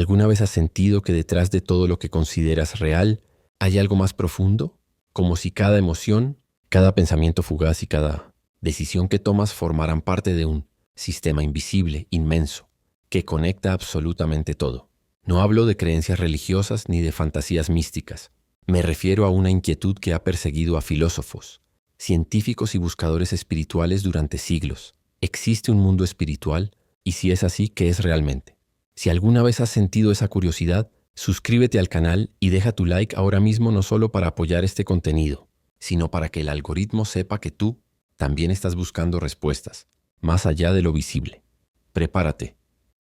¿Alguna vez has sentido que detrás de todo lo que consideras real hay algo más profundo? Como si cada emoción, cada pensamiento fugaz y cada decisión que tomas formaran parte de un sistema invisible, inmenso, que conecta absolutamente todo. No hablo de creencias religiosas ni de fantasías místicas. Me refiero a una inquietud que ha perseguido a filósofos, científicos y buscadores espirituales durante siglos. ¿Existe un mundo espiritual? Y si es así, ¿qué es realmente? Si alguna vez has sentido esa curiosidad, suscríbete al canal y deja tu like ahora mismo, no solo para apoyar este contenido, sino para que el algoritmo sepa que tú también estás buscando respuestas, más allá de lo visible. Prepárate,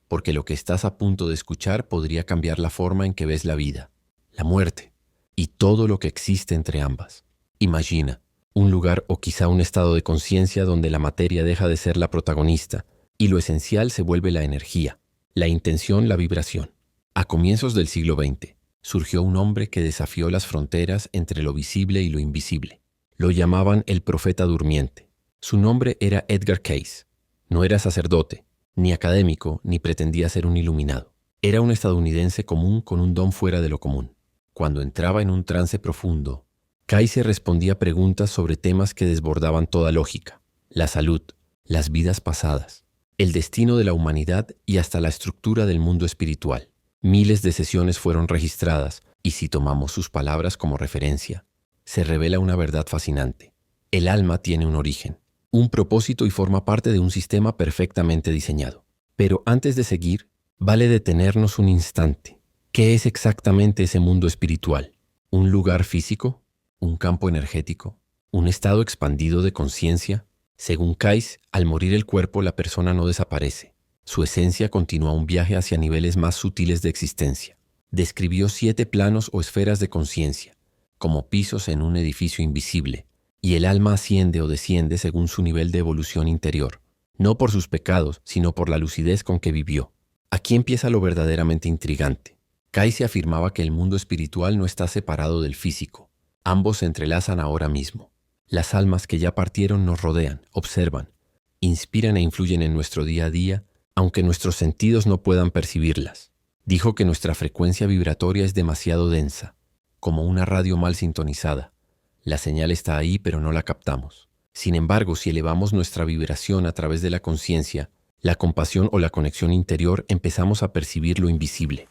porque lo que estás a punto de escuchar podría cambiar la forma en que ves la vida, la muerte y todo lo que existe entre ambas. Imagina un lugar o quizá un estado de conciencia donde la materia deja de ser la protagonista y lo esencial se vuelve la energía, la intención, la vibración. A comienzos del siglo XX, surgió un hombre que desafió las fronteras entre lo visible y lo invisible. Lo llamaban el profeta durmiente. Su nombre era Edgar Cayce. No era sacerdote, ni académico, ni pretendía ser un iluminado. Era un estadounidense común con un don fuera de lo común. Cuando entraba en un trance profundo, Cayce respondía preguntas sobre temas que desbordaban toda lógica: la salud, las vidas pasadas, el destino de la humanidad y hasta la estructura del mundo espiritual. Miles de sesiones fueron registradas y si tomamos sus palabras como referencia, se revela una verdad fascinante. El alma tiene un origen, un propósito y forma parte de un sistema perfectamente diseñado. Pero antes de seguir, vale detenernos un instante. ¿Qué es exactamente ese mundo espiritual? ¿Un lugar físico? ¿Un campo energético? ¿Un estado expandido de conciencia? Según Cayce, al morir el cuerpo, la persona no desaparece. Su esencia continúa un viaje hacia niveles más sutiles de existencia. Describió 7 planos o esferas de conciencia, como pisos en un edificio invisible, y el alma asciende o desciende según su nivel de evolución interior, no por sus pecados, sino por la lucidez con que vivió. Aquí empieza lo verdaderamente intrigante. Cayce afirmaba que el mundo espiritual no está separado del físico. Ambos se entrelazan ahora mismo. Las almas que ya partieron nos rodean, observan, inspiran e influyen en nuestro día a día, aunque nuestros sentidos no puedan percibirlas. Dijo que nuestra frecuencia vibratoria es demasiado densa, como una radio mal sintonizada. La señal está ahí, pero no la captamos. Sin embargo, si elevamos nuestra vibración a través de la conciencia, la compasión o la conexión interior, empezamos a percibir lo invisible.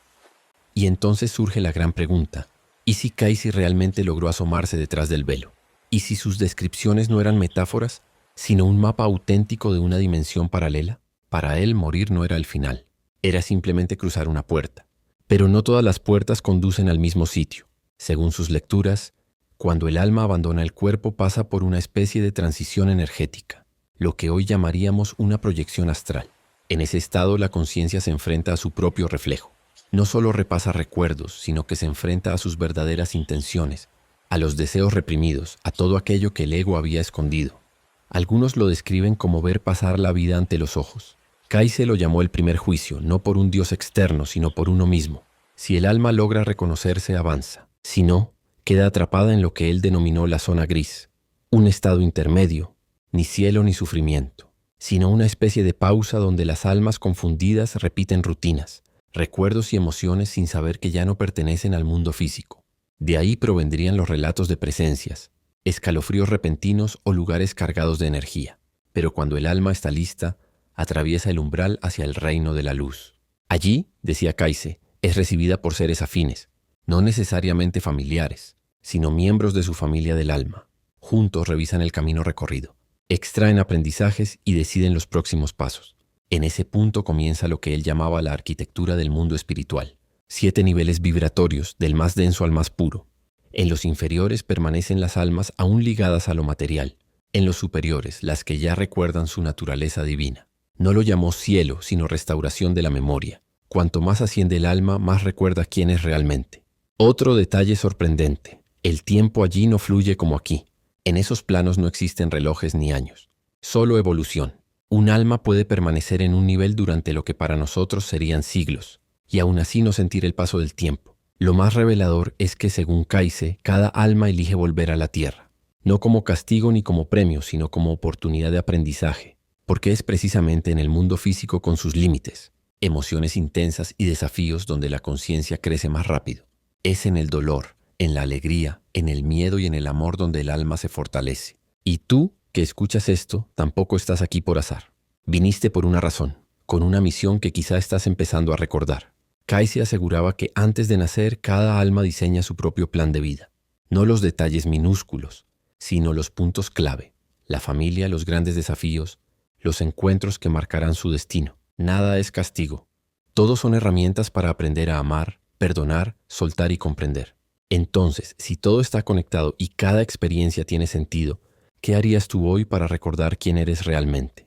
Y entonces surge la gran pregunta: ¿y si Cayce realmente logró asomarse detrás del velo? ¿Y si sus descripciones no eran metáforas, sino un mapa auténtico de una dimensión paralela? Para él, morir no era el final, era simplemente cruzar una puerta. Pero no todas las puertas conducen al mismo sitio. Según sus lecturas, cuando el alma abandona el cuerpo pasa por una especie de transición energética, lo que hoy llamaríamos una proyección astral. En ese estado, la conciencia se enfrenta a su propio reflejo. No solo repasa recuerdos, sino que se enfrenta a sus verdaderas intenciones, a los deseos reprimidos, a todo aquello que el ego había escondido. Algunos lo describen como ver pasar la vida ante los ojos. Cayce lo llamó el primer juicio, no por un Dios externo, sino por uno mismo. Si el alma logra reconocerse, avanza. Si no, queda atrapada en lo que él denominó la zona gris, un estado intermedio, ni cielo ni sufrimiento, sino una especie de pausa donde las almas confundidas repiten rutinas, recuerdos y emociones sin saber que ya no pertenecen al mundo físico. De ahí provendrían los relatos de presencias, escalofríos repentinos o lugares cargados de energía. Pero cuando el alma está lista, atraviesa el umbral hacia el reino de la luz. Allí, decía Cayce, es recibida por seres afines, no necesariamente familiares, sino miembros de su familia del alma. Juntos revisan el camino recorrido, extraen aprendizajes y deciden los próximos pasos. En ese punto comienza lo que él llamaba la arquitectura del mundo espiritual. 7 niveles vibratorios, del más denso al más puro. En los inferiores permanecen las almas aún ligadas a lo material. En los superiores, las que ya recuerdan su naturaleza divina. No lo llamó cielo, sino restauración de la memoria. Cuanto más asciende el alma, más recuerda quién es realmente. Otro detalle sorprendente: el tiempo allí no fluye como aquí. En esos planos no existen relojes ni años, solo evolución. Un alma puede permanecer en un nivel durante lo que para nosotros serían siglos, y aún así no sentir el paso del tiempo. Lo más revelador es que, según Cayce, cada alma elige volver a la tierra, no como castigo ni como premio, sino como oportunidad de aprendizaje, porque es precisamente en el mundo físico con sus límites, emociones intensas y desafíos donde la conciencia crece más rápido. Es en el dolor, en la alegría, en el miedo y en el amor donde el alma se fortalece. Y tú, que escuchas esto, tampoco estás aquí por azar. Viniste por una razón, con una misión que quizá estás empezando a recordar. Kaize aseguraba que antes de nacer cada alma diseña su propio plan de vida. No los detalles minúsculos, sino los puntos clave. La familia, los grandes desafíos, los encuentros que marcarán su destino. Nada es castigo. Todos son herramientas para aprender a amar, perdonar, soltar y comprender. Entonces, si todo está conectado y cada experiencia tiene sentido, ¿qué harías tú hoy para recordar quién eres realmente?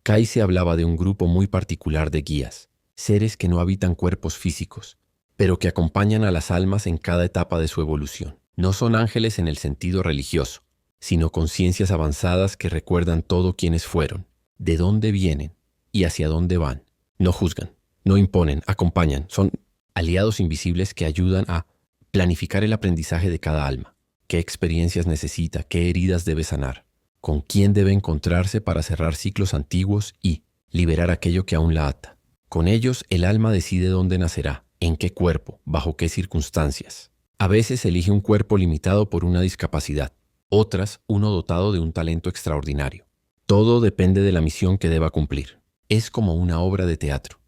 Kaize hablaba de un grupo muy particular de guías, seres que no habitan cuerpos físicos, pero que acompañan a las almas en cada etapa de su evolución. No son ángeles en el sentido religioso, sino conciencias avanzadas que recuerdan todo quienes fueron, de dónde vienen y hacia dónde van. No juzgan, no imponen, acompañan. Son aliados invisibles que ayudan a planificar el aprendizaje de cada alma. ¿Qué experiencias necesita? ¿Qué heridas debe sanar? ¿Con quién debe encontrarse para cerrar ciclos antiguos y liberar aquello que aún la ata? Con ellos, el alma decide dónde nacerá, en qué cuerpo, bajo qué circunstancias. A veces elige un cuerpo limitado por una discapacidad, otras uno dotado de un talento extraordinario. Todo depende de la misión que deba cumplir. Es como una obra de teatro.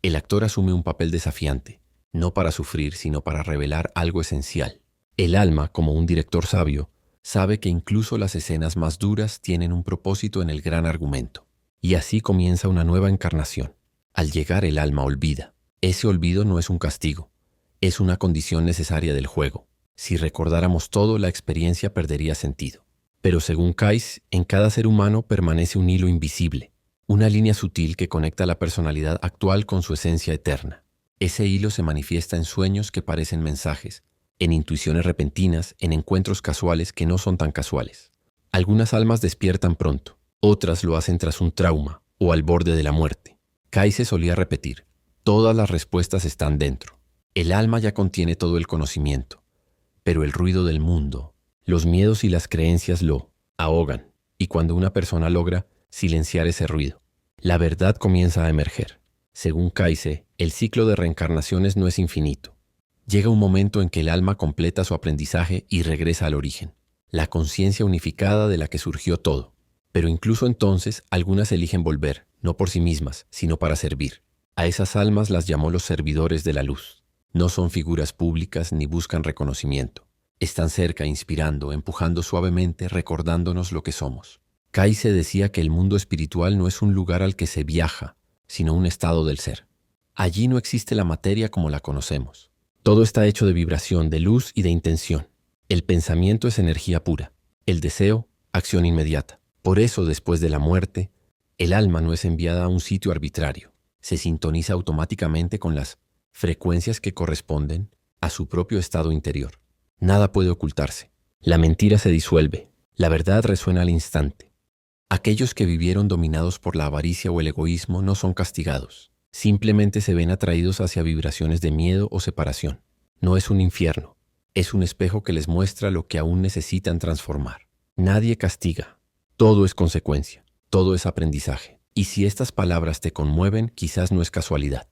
El actor asume un papel desafiante, no para sufrir, sino para revelar algo esencial. El alma, como un director sabio, sabe que incluso las escenas más duras tienen un propósito en el gran argumento. Y así comienza una nueva encarnación. Al llegar el alma olvida. Ese olvido no es un castigo, es una condición necesaria del juego. Si recordáramos todo, la experiencia perdería sentido. Pero según Kaize, en cada ser humano permanece un hilo invisible, una línea sutil que conecta la personalidad actual con su esencia eterna. Ese hilo se manifiesta en sueños que parecen mensajes, en intuiciones repentinas, en encuentros casuales que no son tan casuales. Algunas almas despiertan pronto, otras lo hacen tras un trauma o al borde de la muerte. Kaize solía repetir, todas las respuestas están dentro. El alma ya contiene todo el conocimiento, pero el ruido del mundo, los miedos y las creencias lo ahogan, y cuando una persona logra silenciar ese ruido, la verdad comienza a emerger. Según Kaize, el ciclo de reencarnaciones no es infinito. Llega un momento en que el alma completa su aprendizaje y regresa al origen, la conciencia unificada de la que surgió todo. Pero incluso entonces, algunas eligen volver, no por sí mismas, sino para servir. A esas almas las llamó los servidores de la luz. No son figuras públicas ni buscan reconocimiento. Están cerca, inspirando, empujando suavemente, recordándonos lo que somos. Kaize decía que el mundo espiritual no es un lugar al que se viaja, sino un estado del ser. Allí no existe la materia como la conocemos. Todo está hecho de vibración, de luz y de intención. El pensamiento es energía pura. El deseo, acción inmediata. Por eso, después de la muerte, el alma no es enviada a un sitio arbitrario. Se sintoniza automáticamente con las frecuencias que corresponden a su propio estado interior. Nada puede ocultarse. La mentira se disuelve. La verdad resuena al instante. Aquellos que vivieron dominados por la avaricia o el egoísmo no son castigados. Simplemente se ven atraídos hacia vibraciones de miedo o separación. No es un infierno. Es un espejo que les muestra lo que aún necesitan transformar. Nadie castiga. Todo es consecuencia. Todo es aprendizaje. Y si estas palabras te conmueven, quizás no es casualidad.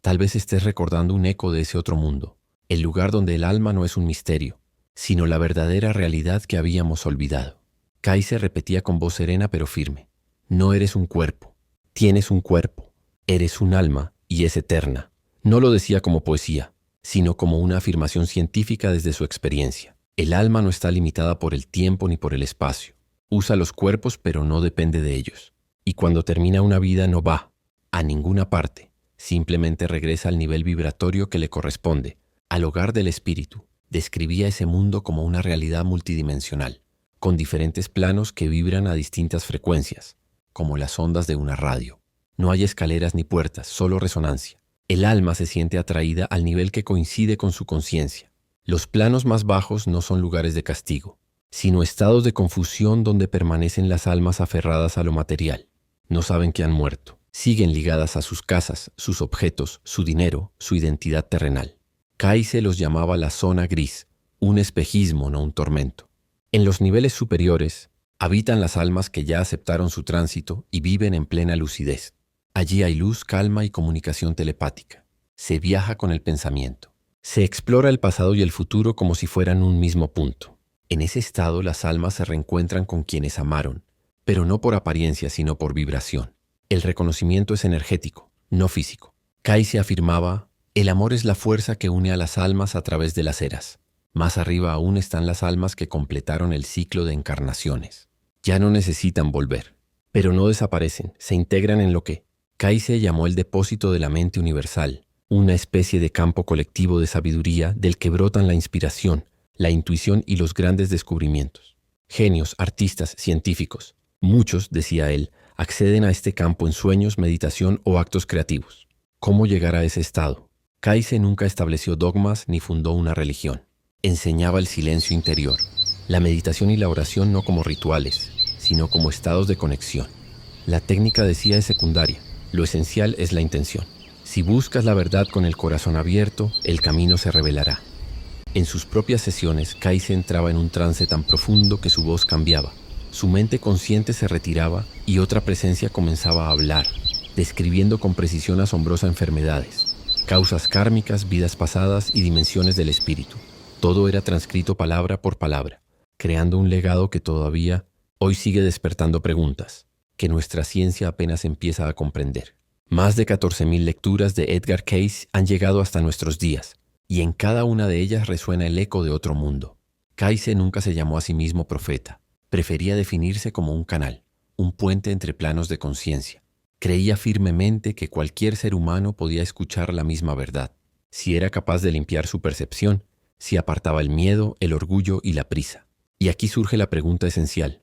Tal vez estés recordando un eco de ese otro mundo, el lugar donde el alma no es un misterio, sino la verdadera realidad que habíamos olvidado. Kaize repetía con voz serena pero firme, no eres un cuerpo, tienes un cuerpo, eres un alma y es eterna. No lo decía como poesía, sino como una afirmación científica desde su experiencia. El alma no está limitada por el tiempo ni por el espacio. Usa los cuerpos pero no depende de ellos. Y cuando termina una vida no va a ninguna parte. Simplemente regresa al nivel vibratorio que le corresponde, al hogar del espíritu. Describía ese mundo como una realidad multidimensional, con diferentes planos que vibran a distintas frecuencias, como las ondas de una radio. No hay escaleras ni puertas, solo resonancia. El alma se siente atraída al nivel que coincide con su conciencia. Los planos más bajos no son lugares de castigo, sino estados de confusión donde permanecen las almas aferradas a lo material. No saben que han muerto. Siguen ligadas a sus casas, sus objetos, su dinero, su identidad terrenal. Kaize los llamaba la zona gris, un espejismo, no un tormento. En los niveles superiores, habitan las almas que ya aceptaron su tránsito y viven en plena lucidez. Allí hay luz, calma y comunicación telepática. Se viaja con el pensamiento. Se explora el pasado y el futuro como si fueran un mismo punto. En ese estado las almas se reencuentran con quienes amaron, pero no por apariencia sino por vibración. El reconocimiento es energético, no físico. Kaiser afirmaba: el amor es la fuerza que une a las almas a través de las eras. Más arriba aún están las almas que completaron el ciclo de encarnaciones. Ya no necesitan volver, pero no desaparecen, se integran en lo que Kaiser llamó el depósito de la mente universal, una especie de campo colectivo de sabiduría del que brotan la inspiración, la intuición y los grandes descubrimientos. Genios, artistas, científicos, muchos, decía él, acceden a este campo en sueños, meditación o actos creativos. ¿Cómo llegar a ese estado? Kaiser nunca estableció dogmas ni fundó una religión. Enseñaba el silencio interior, la meditación y la oración no como rituales, sino como estados de conexión. La técnica, decía, es secundaria, lo esencial es la intención. Si buscas la verdad con el corazón abierto, el camino se revelará. En sus propias sesiones, Kaiser entraba en un trance tan profundo que su voz cambiaba. Su mente consciente se retiraba y otra presencia comenzaba a hablar, describiendo con precisión asombrosa enfermedades, causas kármicas, vidas pasadas y dimensiones del espíritu. Todo era transcrito palabra por palabra, creando un legado que todavía hoy sigue despertando preguntas, que nuestra ciencia apenas empieza a comprender. Más de 14.000 lecturas de Edgar Cayce han llegado hasta nuestros días, y en cada una de ellas resuena el eco de otro mundo. Cayce nunca se llamó a sí mismo profeta, prefería definirse como un canal, un puente entre planos de conciencia. Creía firmemente que cualquier ser humano podía escuchar la misma verdad, si era capaz de limpiar su percepción, si apartaba el miedo, el orgullo y la prisa. Y aquí surge la pregunta esencial.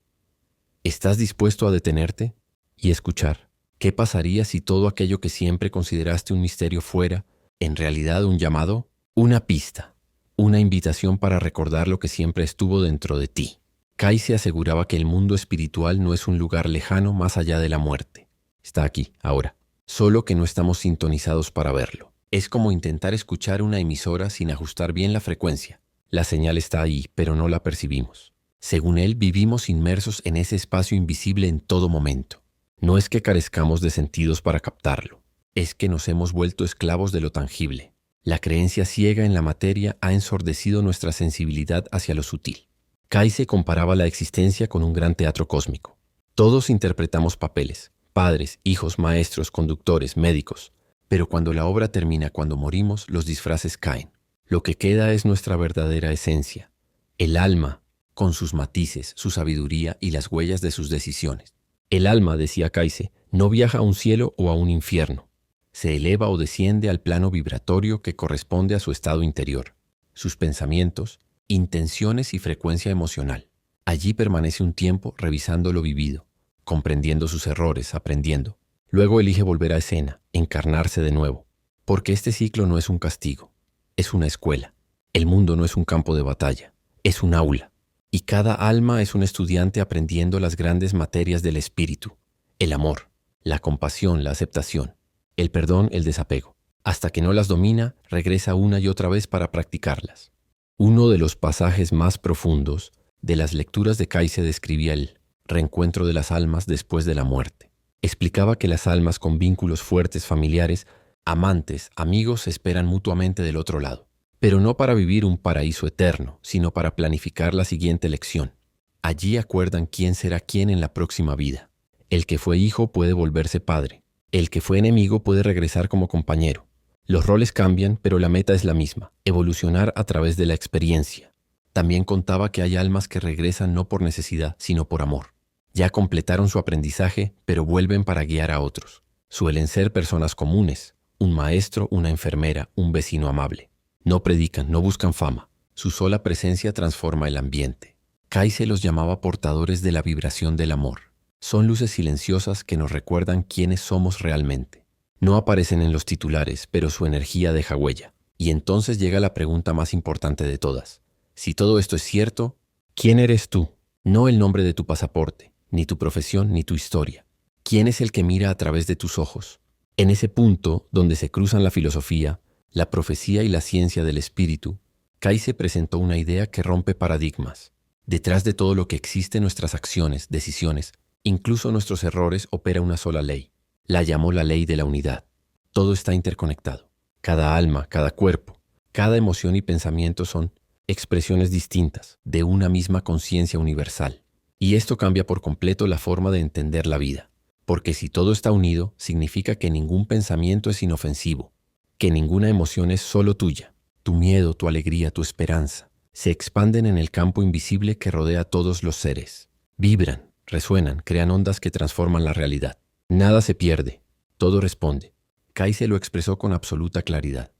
¿Estás dispuesto a detenerte y escuchar? ¿Qué pasaría si todo aquello que siempre consideraste un misterio fuera, en realidad, un llamado? Una pista, una invitación para recordar lo que siempre estuvo dentro de ti. Cayce aseguraba que el mundo espiritual no es un lugar lejano más allá de la muerte. Está aquí, ahora, solo que no estamos sintonizados para verlo. Es como intentar escuchar una emisora sin ajustar bien la frecuencia. La señal está ahí, pero no la percibimos. Según él, vivimos inmersos en ese espacio invisible en todo momento. No es que carezcamos de sentidos para captarlo, es que nos hemos vuelto esclavos de lo tangible. La creencia ciega en la materia ha ensordecido nuestra sensibilidad hacia lo sutil. Cayce comparaba la existencia con un gran teatro cósmico. Todos interpretamos papeles, padres, hijos, maestros, conductores, médicos. Pero cuando la obra termina, cuando morimos, los disfraces caen. Lo que queda es nuestra verdadera esencia, el alma, con sus matices, su sabiduría y las huellas de sus decisiones. El alma, decía Cayce, no viaja a un cielo o a un infierno. Se eleva o desciende al plano vibratorio que corresponde a su estado interior, sus pensamientos, intenciones y frecuencia emocional. Allí permanece un tiempo revisando lo vivido, comprendiendo sus errores, aprendiendo. Luego elige volver a escena, encarnarse de nuevo, porque este ciclo no es un castigo, es una escuela. El mundo no es un campo de batalla, es un aula. Y cada alma es un estudiante aprendiendo las grandes materias del espíritu, el amor, la compasión, la aceptación, el perdón, el desapego. Hasta que no las domina, regresa una y otra vez para practicarlas. Uno de los pasajes más profundos de las lecturas de Cayce describía el reencuentro de las almas después de la muerte. Explicaba que las almas con vínculos fuertes familiares, amantes, amigos, se esperan mutuamente del otro lado. Pero no para vivir un paraíso eterno, sino para planificar la siguiente lección. Allí acuerdan quién será quién en la próxima vida. El que fue hijo puede volverse padre. El que fue enemigo puede regresar como compañero. Los roles cambian, pero la meta es la misma, evolucionar a través de la experiencia. También contaba que hay almas que regresan no por necesidad, sino por amor. Ya completaron su aprendizaje, pero vuelven para guiar a otros. Suelen ser personas comunes, un maestro, una enfermera, un vecino amable. No predican, no buscan fama. Su sola presencia transforma el ambiente. Cayce los llamaba portadores de la vibración del amor. Son luces silenciosas que nos recuerdan quiénes somos realmente. No aparecen en los titulares, pero su energía deja huella. Y entonces llega la pregunta más importante de todas. Si todo esto es cierto, ¿quién eres tú? No el nombre de tu pasaporte, ni tu profesión, ni tu historia. ¿Quién es el que mira a través de tus ojos? En ese punto, donde se cruzan la filosofía, la profecía y la ciencia del espíritu, Cayce presentó una idea que rompe paradigmas. Detrás de todo lo que existe, nuestras acciones, decisiones, incluso nuestros errores, opera una sola ley. La llamó la ley de la unidad. Todo está interconectado. Cada alma, cada cuerpo, cada emoción y pensamiento son expresiones distintas de una misma conciencia universal. Y esto cambia por completo la forma de entender la vida. Porque si todo está unido, significa que ningún pensamiento es inofensivo, que ninguna emoción es solo tuya. Tu miedo, tu alegría, tu esperanza se expanden en el campo invisible que rodea a todos los seres. Vibran, resuenan, crean ondas que transforman la realidad. Nada se pierde, todo responde. Kaizen lo expresó con absoluta claridad.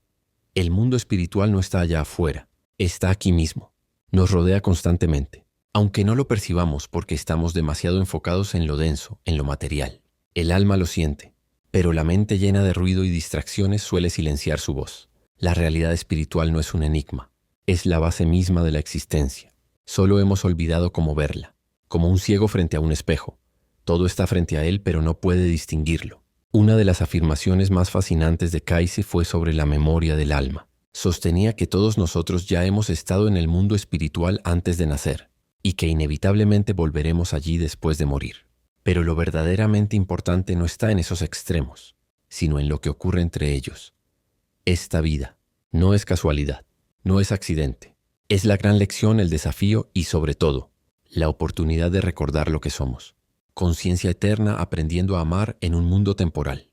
El mundo espiritual no está allá afuera, está aquí mismo. Nos rodea constantemente, aunque no lo percibamos porque estamos demasiado enfocados en lo denso, en lo material. El alma lo siente, pero la mente llena de ruido y distracciones suele silenciar su voz. La realidad espiritual no es un enigma, es la base misma de la existencia. Solo hemos olvidado cómo verla, como un ciego frente a un espejo. Todo está frente a él, pero no puede distinguirlo. Una de las afirmaciones más fascinantes de Kaizen fue sobre la memoria del alma. Sostenía que todos nosotros ya hemos estado en el mundo espiritual antes de nacer, y que inevitablemente volveremos allí después de morir. Pero lo verdaderamente importante no está en esos extremos, sino en lo que ocurre entre ellos. Esta vida no es casualidad, no es accidente. Es la gran lección, el desafío y, sobre todo, la oportunidad de recordar lo que somos. Conciencia eterna aprendiendo a amar en un mundo temporal.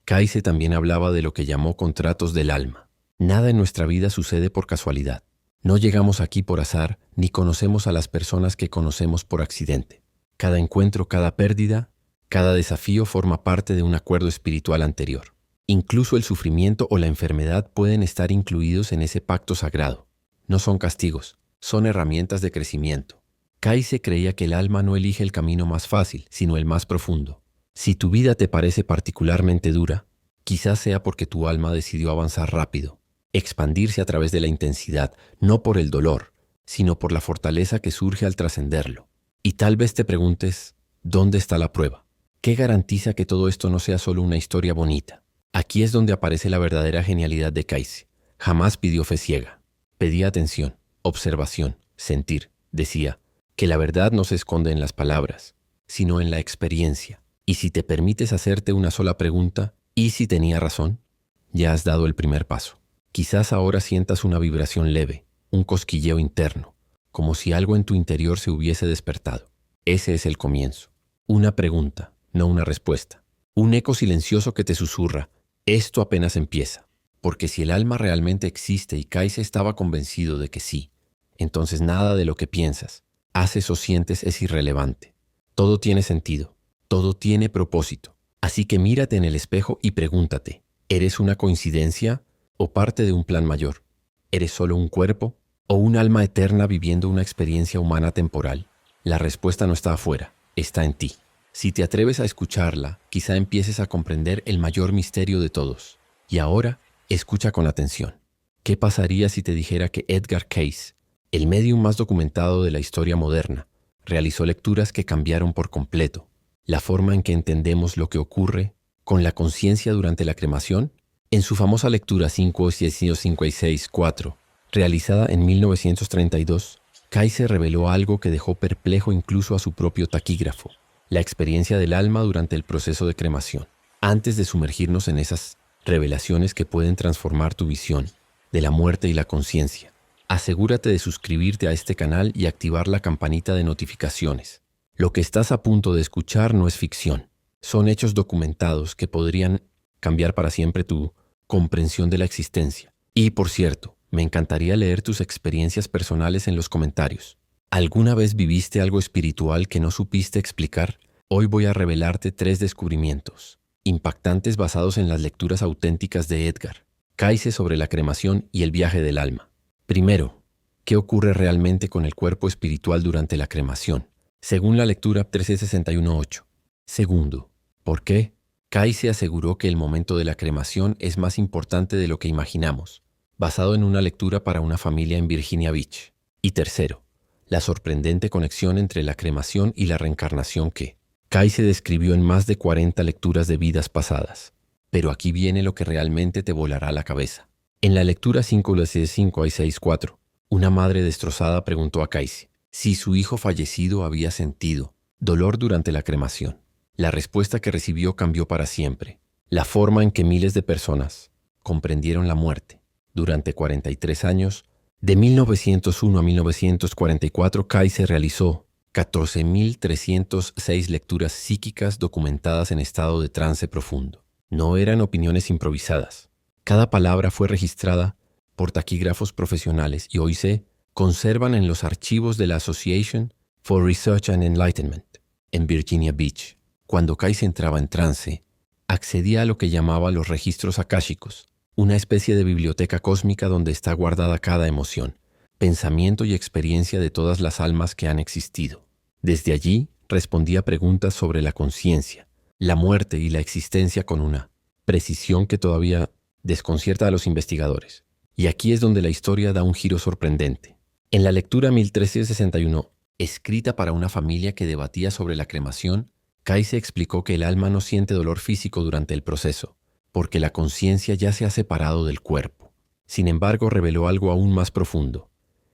Kaizen también hablaba de lo que llamó contratos del alma. Nada en nuestra vida sucede por casualidad. No llegamos aquí por azar, ni conocemos a las personas que conocemos por accidente. Cada encuentro, cada pérdida, cada desafío forma parte de un acuerdo espiritual anterior. Incluso el sufrimiento o la enfermedad pueden estar incluidos en ese pacto sagrado. No son castigos, son herramientas de crecimiento. Kaizen creía que el alma no elige el camino más fácil, sino el más profundo. Si tu vida te parece particularmente dura, quizás sea porque tu alma decidió avanzar rápido, expandirse a través de la intensidad, no por el dolor, sino por la fortaleza que surge al trascenderlo. Y tal vez te preguntes, ¿dónde está la prueba? ¿Qué garantiza que todo esto no sea solo una historia bonita? Aquí es donde aparece la verdadera genialidad de Kaizen. Jamás pidió fe ciega. Pedía atención, observación, sentir. Decía que la verdad no se esconde en las palabras, sino en la experiencia. Y si te permites hacerte una sola pregunta, ¿y si tenía razón? Ya has dado el primer paso. Quizás ahora sientas una vibración leve, un cosquilleo interno, como si algo en tu interior se hubiese despertado. Ese es el comienzo. Una pregunta, no una respuesta. Un eco silencioso que te susurra, esto apenas empieza. Porque si el alma realmente existe y Kaizen estaba convencido de que sí, entonces nada de lo que piensas, haces o sientes es irrelevante. Todo tiene sentido, todo tiene propósito. Así que mírate en el espejo y pregúntate, ¿eres una coincidencia o parte de un plan mayor? ¿Eres solo un cuerpo o un alma eterna viviendo una experiencia humana temporal? La respuesta no está afuera, está en ti. Si te atreves a escucharla, quizá empieces a comprender el mayor misterio de todos. Y ahora, escucha con atención. ¿Qué pasaría si te dijera que Edgar Cayce, el médium más documentado de la historia moderna, realizó lecturas que cambiaron por completo la forma en que entendemos lo que ocurre con la conciencia durante la cremación? En su famosa lectura 5.6.4, realizada en 1932, Kaizen reveló algo que dejó perplejo incluso a su propio taquígrafo: la experiencia del alma durante el proceso de cremación. Antes de sumergirnos en esas revelaciones que pueden transformar tu visión de la muerte y la conciencia, asegúrate de suscribirte a este canal y activar la campanita de notificaciones. Lo que estás a punto de escuchar no es ficción. Son hechos documentados que podrían cambiar para siempre tu comprensión de la existencia. Y, por cierto, me encantaría leer tus experiencias personales en los comentarios. ¿Alguna vez viviste algo espiritual que no supiste explicar? Hoy voy a revelarte 3 descubrimientos impactantes basados en las lecturas auténticas de Edgar Cayce sobre la cremación y el viaje del alma. Primero, ¿qué ocurre realmente con el cuerpo espiritual durante la cremación? Según la lectura 1361.8. Segundo, ¿por qué? Cayce aseguró que el momento de la cremación es más importante de lo que imaginamos, basado en una lectura para una familia en Virginia Beach. Y tercero, la sorprendente conexión entre la cremación y la reencarnación que Cayce describió en más de 40 lecturas de vidas pasadas. Pero aquí viene lo que realmente te volará la cabeza. En la lectura 5.6.4, una madre destrozada preguntó a Cayce si su hijo fallecido había sentido dolor durante la cremación. La respuesta que recibió cambió para siempre la forma en que miles de personas comprendieron la muerte. Durante 43 años, de 1901 a 1944, Kaiser realizó 14.306 lecturas psíquicas documentadas en estado de trance profundo. No eran opiniones improvisadas. Cada palabra fue registrada por taquígrafos profesionales y hoy se conservan en los archivos de la Association for Research and Enlightenment en Virginia Beach. Cuando Kaiser entraba en trance, accedía a lo que llamaba los registros akáshicos, una especie de biblioteca cósmica donde está guardada cada emoción, pensamiento y experiencia de todas las almas que han existido. Desde allí respondía preguntas sobre la conciencia, la muerte y la existencia con una precisión que todavía desconcierta a los investigadores. Y aquí es donde la historia da un giro sorprendente. En la lectura 1361, escrita para una familia que debatía sobre la cremación, Kaiser explicó que el alma no siente dolor físico durante el proceso, porque la conciencia ya se ha separado del cuerpo. Sin embargo, reveló algo aún más profundo.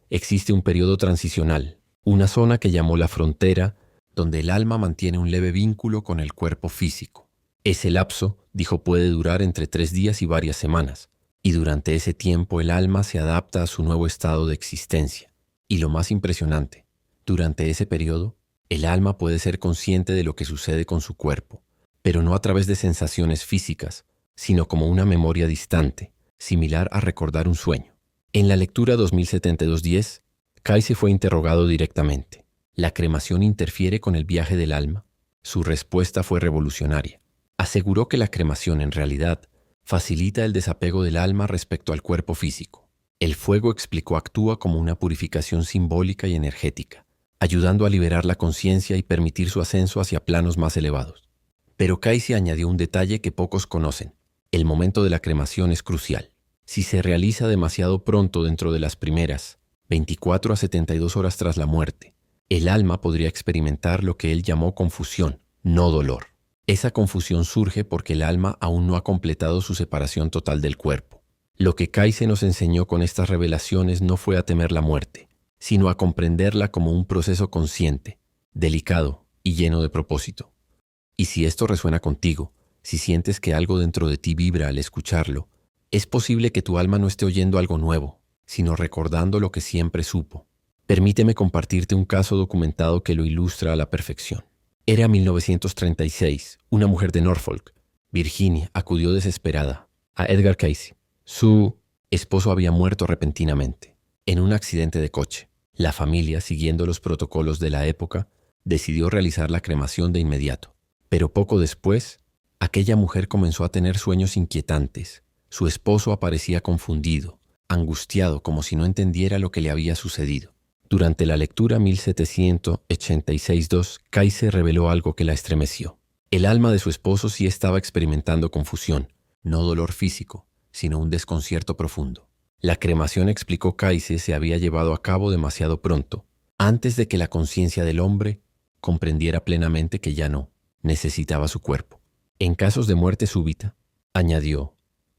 Existe un periodo transicional, una zona que llamó la frontera, donde el alma mantiene un leve vínculo con el cuerpo físico. Ese lapso, dijo, puede durar entre 3 días y varias semanas, y durante ese tiempo el alma se adapta a su nuevo estado de existencia. Y lo más impresionante, durante ese periodo, el alma puede ser consciente de lo que sucede con su cuerpo, pero no a través de sensaciones físicas, sino como una memoria distante, similar a recordar un sueño. En la lectura 2072-10, Kaiser fue interrogado directamente. ¿La cremación interfiere con el viaje del alma? Su respuesta fue revolucionaria. Aseguró que la cremación en realidad facilita el desapego del alma respecto al cuerpo físico. El fuego, explicó, actúa como una purificación simbólica y energética, ayudando a liberar la conciencia y permitir su ascenso hacia planos más elevados. Pero Kaiser añadió un detalle que pocos conocen. El momento de la cremación es crucial. Si se realiza demasiado pronto dentro de las primeras 24 a 72 horas tras la muerte, el alma podría experimentar lo que él llamó confusión, no dolor. Esa confusión surge porque el alma aún no ha completado su separación total del cuerpo. Lo que Kaiser nos enseñó con estas revelaciones no fue a temer la muerte, sino a comprenderla como un proceso consciente, delicado y lleno de propósito. Y si esto resuena contigo, si sientes que algo dentro de ti vibra al escucharlo, es posible que tu alma no esté oyendo algo nuevo, sino recordando lo que siempre supo. Permíteme compartirte un caso documentado que lo ilustra a la perfección. Era 1936, una mujer de Norfolk, Virginia, acudió desesperada a Edgar Cayce. Su esposo había muerto repentinamente en un accidente de coche. La familia, siguiendo los protocolos de la época, decidió realizar la cremación de inmediato. Pero poco después, aquella mujer comenzó a tener sueños inquietantes. Su esposo aparecía confundido, angustiado, como si no entendiera lo que le había sucedido. Durante la lectura 1786-2, Kaiser reveló algo que la estremeció. El alma de su esposo sí estaba experimentando confusión, no dolor físico, sino un desconcierto profundo. La cremación, explicó Kaiser, se había llevado a cabo demasiado pronto, antes de que la conciencia del hombre comprendiera plenamente que ya no necesitaba su cuerpo. En casos de muerte súbita, añadió,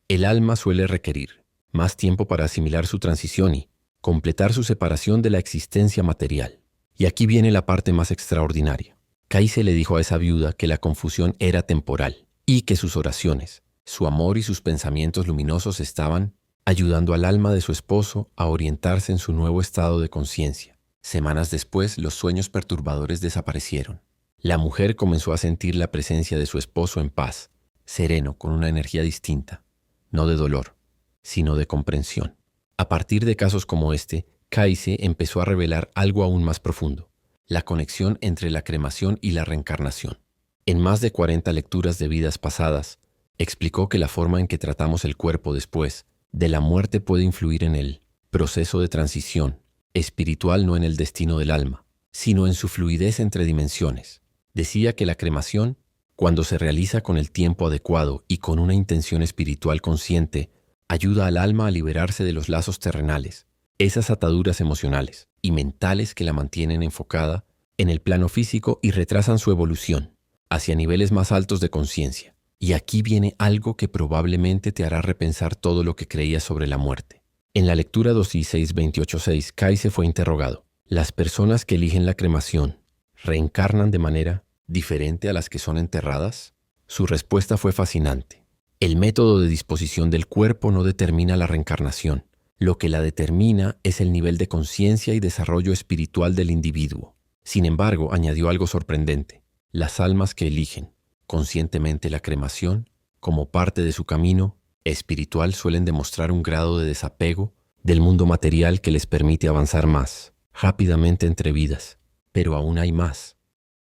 el alma suele requerir más tiempo para asimilar su transición y completar su separación de la existencia material. Y aquí viene la parte más extraordinaria. Kaiser le dijo a esa viuda que la confusión era temporal y que sus oraciones, su amor y sus pensamientos luminosos estaban ayudando al alma de su esposo a orientarse en su nuevo estado de conciencia. Semanas después, los sueños perturbadores desaparecieron. La mujer comenzó a sentir la presencia de su esposo en paz, sereno, con una energía distinta, no de dolor, sino de comprensión. A partir de casos como este, Kaiser empezó a revelar algo aún más profundo, la conexión entre la cremación y la reencarnación. En más de 40 lecturas de vidas pasadas, explicó que la forma en que tratamos el cuerpo después de la muerte puede influir en el proceso de transición espiritual, no en el destino del alma, sino en su fluidez entre dimensiones. Decía que la cremación, cuando se realiza con el tiempo adecuado y con una intención espiritual consciente, ayuda al alma a liberarse de los lazos terrenales, esas ataduras emocionales y mentales que la mantienen enfocada en el plano físico y retrasan su evolución hacia niveles más altos de conciencia. Y aquí viene algo que probablemente te hará repensar todo lo que creías sobre la muerte. En la lectura 2.6.28.6, Kaiser fue interrogado. ¿Las personas que eligen la cremación reencarnan de manera diferente a las que son enterradas? Su respuesta fue fascinante. El método de disposición del cuerpo no determina la reencarnación. Lo que la determina es el nivel de conciencia y desarrollo espiritual del individuo. Sin embargo, añadió algo sorprendente. Las almas que eligen conscientemente la cremación, como parte de su camino espiritual, suelen demostrar un grado de desapego del mundo material que les permite avanzar más rápidamente entre vidas. Pero aún hay más.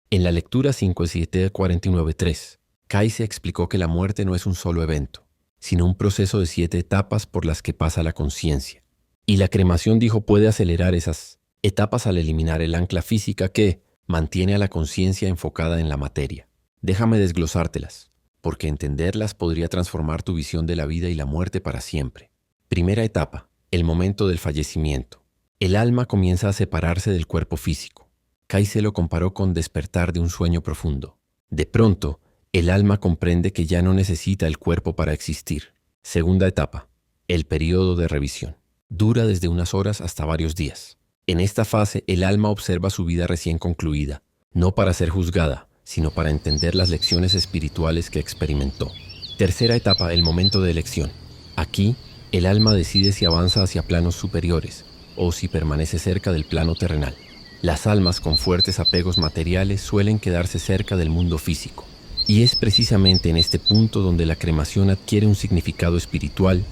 En la lectura 5749.3, Kayse explicó que la muerte no es un solo evento, sino un proceso de 7 etapas por las que pasa la conciencia. Y la cremación, dijo, puede acelerar esas etapas al eliminar el ancla física que mantiene a la conciencia enfocada en la materia. Déjame desglosártelas, porque entenderlas podría transformar tu visión de la vida y la muerte para siempre. Primera etapa, el momento del fallecimiento. El alma comienza a separarse del cuerpo físico. Kayse lo comparó con despertar de un sueño profundo. De pronto, el alma comprende que ya no necesita el cuerpo para existir. Segunda etapa, el periodo de revisión. Dura desde unas horas hasta varios días. En esta fase, el alma observa su vida recién concluida, no para ser juzgada, sino para entender las lecciones espirituales que experimentó. Tercera etapa, el momento de elección. Aquí, el alma decide si avanza hacia planos superiores o si permanece cerca del plano terrenal. Las almas con fuertes apegos materiales suelen quedarse cerca del mundo físico. Y es precisamente en este punto donde la cremación adquiere un significado espiritual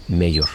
mayor.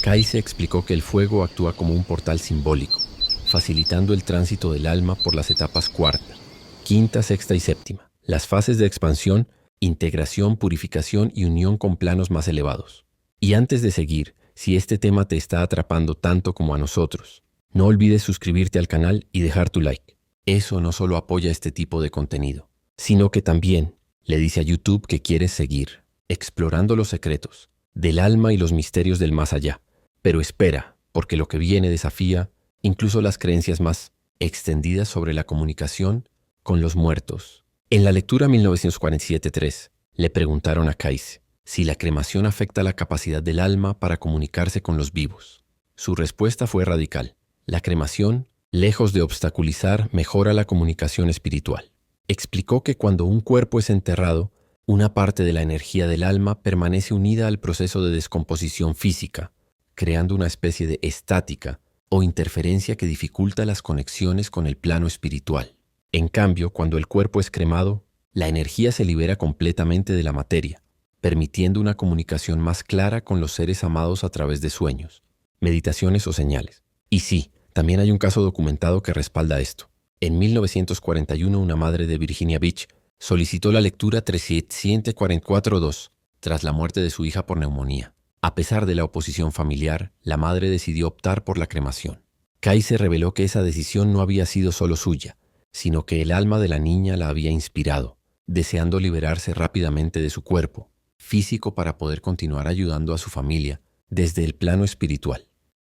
Kayse explicó que el fuego actúa como un portal simbólico, facilitando el tránsito del alma por las etapas cuarta, quinta, sexta y séptima, las fases de expansión, integración, purificación y unión con planos más elevados. Y antes de seguir, si este tema te está atrapando tanto como a nosotros, no olvides suscribirte al canal y dejar tu like. Eso no solo apoya este tipo de contenido, sino que también le dice a YouTube que quieres seguir explorando los secretos del alma y los misterios del más allá. Pero espera, porque lo que viene desafía incluso las creencias más extendidas sobre la comunicación con los muertos. En la lectura 1947.3, le preguntaron a Kayse si la cremación afecta la capacidad del alma para comunicarse con los vivos. Su respuesta fue radical. La cremación, lejos de obstaculizar, mejora la comunicación espiritual. Explicó que cuando un cuerpo es enterrado, una parte de la energía del alma permanece unida al proceso de descomposición física, creando una especie de estática o interferencia que dificulta las conexiones con el plano espiritual. En cambio, cuando el cuerpo es cremado, la energía se libera completamente de la materia, permitiendo una comunicación más clara con los seres amados a través de sueños, meditaciones o señales. Y sí, también hay un caso documentado que respalda esto. En 1941, una madre de Virginia Beach solicitó la lectura 3744.2 tras la muerte de su hija por neumonía. A pesar de la oposición familiar, la madre decidió optar por la cremación. Kayse reveló que esa decisión no había sido solo suya, sino que el alma de la niña la había inspirado, deseando liberarse rápidamente de su cuerpo físico para poder continuar ayudando a su familia desde el plano espiritual.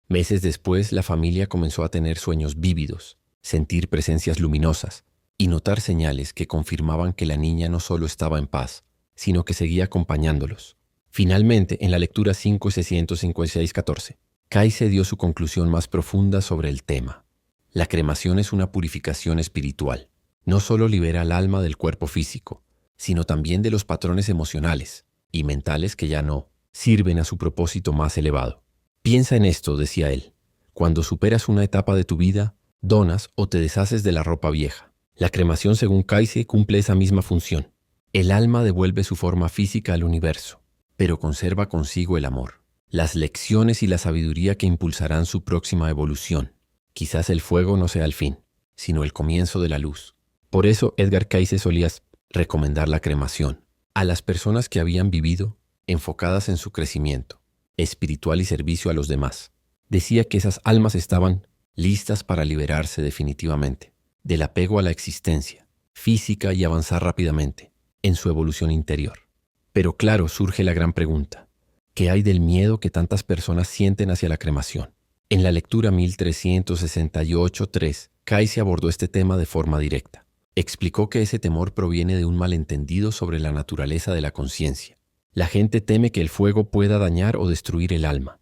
Meses después, la familia comenzó a tener sueños vívidos, sentir presencias luminosas y notar señales que confirmaban que la niña no solo estaba en paz, sino que seguía acompañándolos. Finalmente, en la lectura 5656.14, Kayse dio su conclusión más profunda sobre el tema. La cremación es una purificación espiritual. No solo libera al alma del cuerpo físico, sino también de los patrones emocionales y mentales que ya no sirven a su propósito más elevado. Piensa en esto, decía él. Cuando superas una etapa de tu vida, donas o te deshaces de la ropa vieja. La cremación, según Kayse, cumple esa misma función. El alma devuelve su forma física al universo, pero conserva consigo el amor, las lecciones y la sabiduría que impulsarán su próxima evolución. Quizás el fuego no sea el fin, sino el comienzo de la luz. Por eso Edgar Cayce solía recomendar la cremación a las personas que habían vivido enfocadas en su crecimiento espiritual y servicio a los demás. Decía que esas almas estaban listas para liberarse definitivamente del apego a la existencia física y avanzar rápidamente en su evolución interior. Pero claro, surge la gran pregunta: ¿qué hay del miedo que tantas personas sienten hacia la cremación? En la lectura 1368.3, Kayce abordó este tema de forma directa. Explicó que ese temor proviene de un malentendido sobre la naturaleza de la conciencia. La gente teme que el fuego pueda dañar o destruir el alma.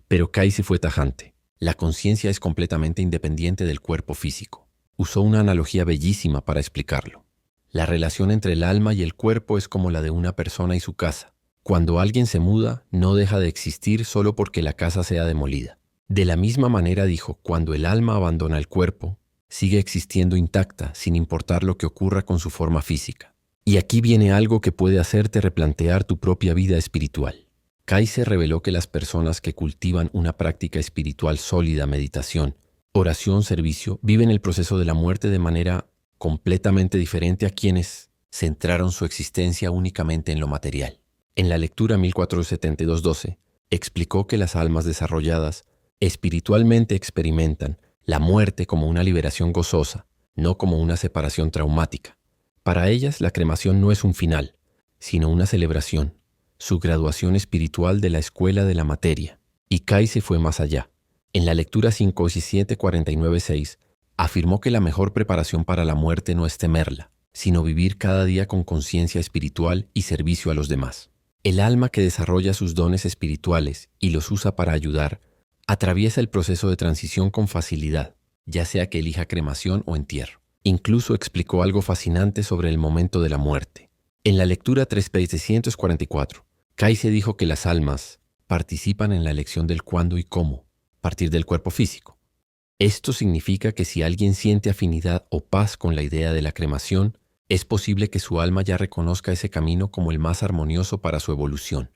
Pero Kayce fue tajante. La conciencia es completamente independiente del cuerpo físico. Usó una analogía bellísima para explicarlo. La relación entre el alma y el cuerpo es como la de una persona y su casa. Cuando alguien se muda, no deja de existir solo porque la casa sea demolida. De la misma manera dijo, cuando el alma abandona el cuerpo, sigue existiendo intacta sin importar lo que ocurra con su forma física. Y aquí viene algo que puede hacerte replantear tu propia vida espiritual. Kaiser reveló que las personas que cultivan una práctica espiritual sólida, meditación, oración, servicio, viven el proceso de la muerte de manera completamente diferente a quienes centraron su existencia únicamente en lo material. En la lectura 1472-12, explicó que las almas desarrolladas espiritualmente experimentan la muerte como una liberación gozosa, no como una separación traumática. Para ellas, la cremación no es un final, sino una celebración, su graduación espiritual de la escuela de la materia. Y Kaiser fue más allá. En la lectura 5749-6, afirmó que la mejor preparación para la muerte no es temerla, sino vivir cada día con conciencia espiritual y servicio a los demás. El alma que desarrolla sus dones espirituales y los usa para ayudar, atraviesa el proceso de transición con facilidad, ya sea que elija cremación o entierro. Incluso explicó algo fascinante sobre el momento de la muerte. En la lectura 3744, Kaiser dijo que las almas participan en la elección del cuándo y cómo, a partir del cuerpo físico. Esto significa que si alguien siente afinidad o paz con la idea de la cremación, es posible que su alma ya reconozca ese camino como el más armonioso para su evolución.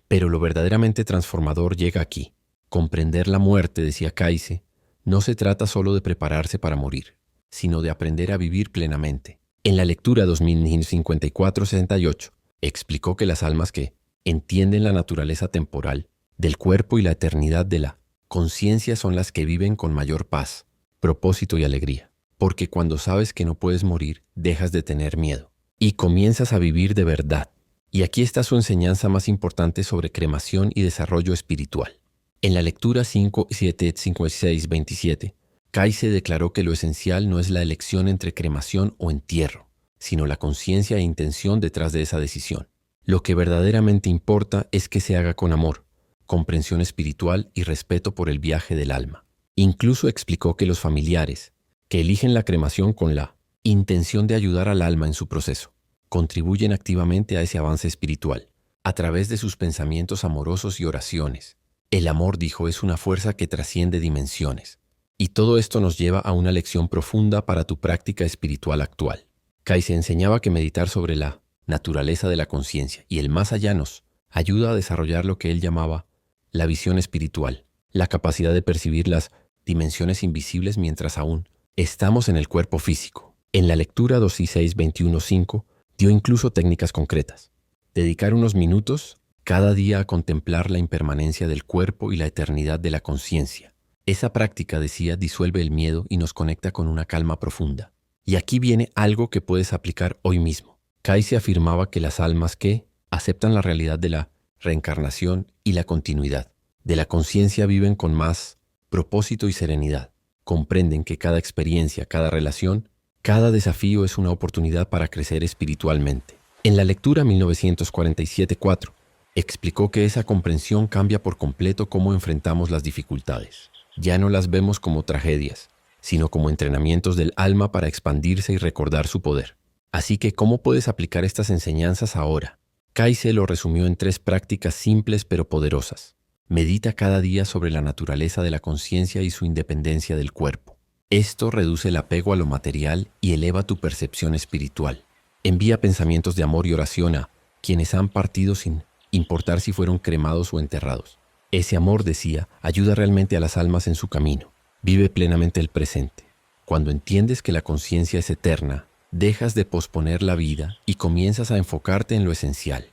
Pero lo verdaderamente transformador llega aquí. Comprender la muerte, decía Kaiser, no se trata solo de prepararse para morir, sino de aprender a vivir plenamente. En la lectura 2054-68, explicó que las almas que entienden la naturaleza temporal del cuerpo y la eternidad de la conciencia son las que viven con mayor paz, propósito y alegría. Porque cuando sabes que no puedes morir, dejas de tener miedo y comienzas a vivir de verdad. Y aquí está su enseñanza más importante sobre cremación y desarrollo espiritual. En la lectura 5756-27, Kaiser declaró que lo esencial no es la elección entre cremación o entierro, sino la conciencia e intención detrás de esa decisión. Lo que verdaderamente importa es que se haga con amor, comprensión espiritual y respeto por el viaje del alma. Incluso explicó que los familiares, que eligen la cremación con la intención de ayudar al alma en su proceso, contribuyen activamente a ese avance espiritual, a través de sus pensamientos amorosos y oraciones. El amor, dijo, es una fuerza que trasciende dimensiones. Y todo esto nos lleva a una lección profunda para tu práctica espiritual actual. Kaiser enseñaba que meditar sobre la naturaleza de la conciencia y el más allá nos ayuda a desarrollar lo que él llamaba la visión espiritual, la capacidad de percibir las dimensiones invisibles mientras aún estamos en el cuerpo físico. En la lectura 266-21-5 dio incluso técnicas concretas. Dedicar unos minutos cada día a contemplar la impermanencia del cuerpo y la eternidad de la conciencia. Esa práctica, decía, disuelve el miedo y nos conecta con una calma profunda. Y aquí viene algo que puedes aplicar hoy mismo. Kaiser afirmaba que las almas que aceptan la realidad de la reencarnación y la continuidad de la conciencia viven con más propósito y serenidad. Comprenden que cada experiencia, cada relación, cada desafío es una oportunidad para crecer espiritualmente. En la lectura 1947-4, explicó que esa comprensión cambia por completo cómo enfrentamos las dificultades. Ya no las vemos como tragedias, sino como entrenamientos del alma para expandirse y recordar su poder. Así que, ¿cómo puedes aplicar estas enseñanzas ahora? Kaiser lo resumió en 3 prácticas simples pero poderosas. Medita cada día sobre la naturaleza de la conciencia y su independencia del cuerpo. Esto reduce el apego a lo material y eleva tu percepción espiritual. Envía pensamientos de amor y oración a quienes han partido sin importar si fueron cremados o enterrados. Ese amor, decía, ayuda realmente a las almas en su camino. Vive plenamente el presente. Cuando entiendes que la conciencia es eterna, dejas de posponer la vida y comienzas a enfocarte en lo esencial: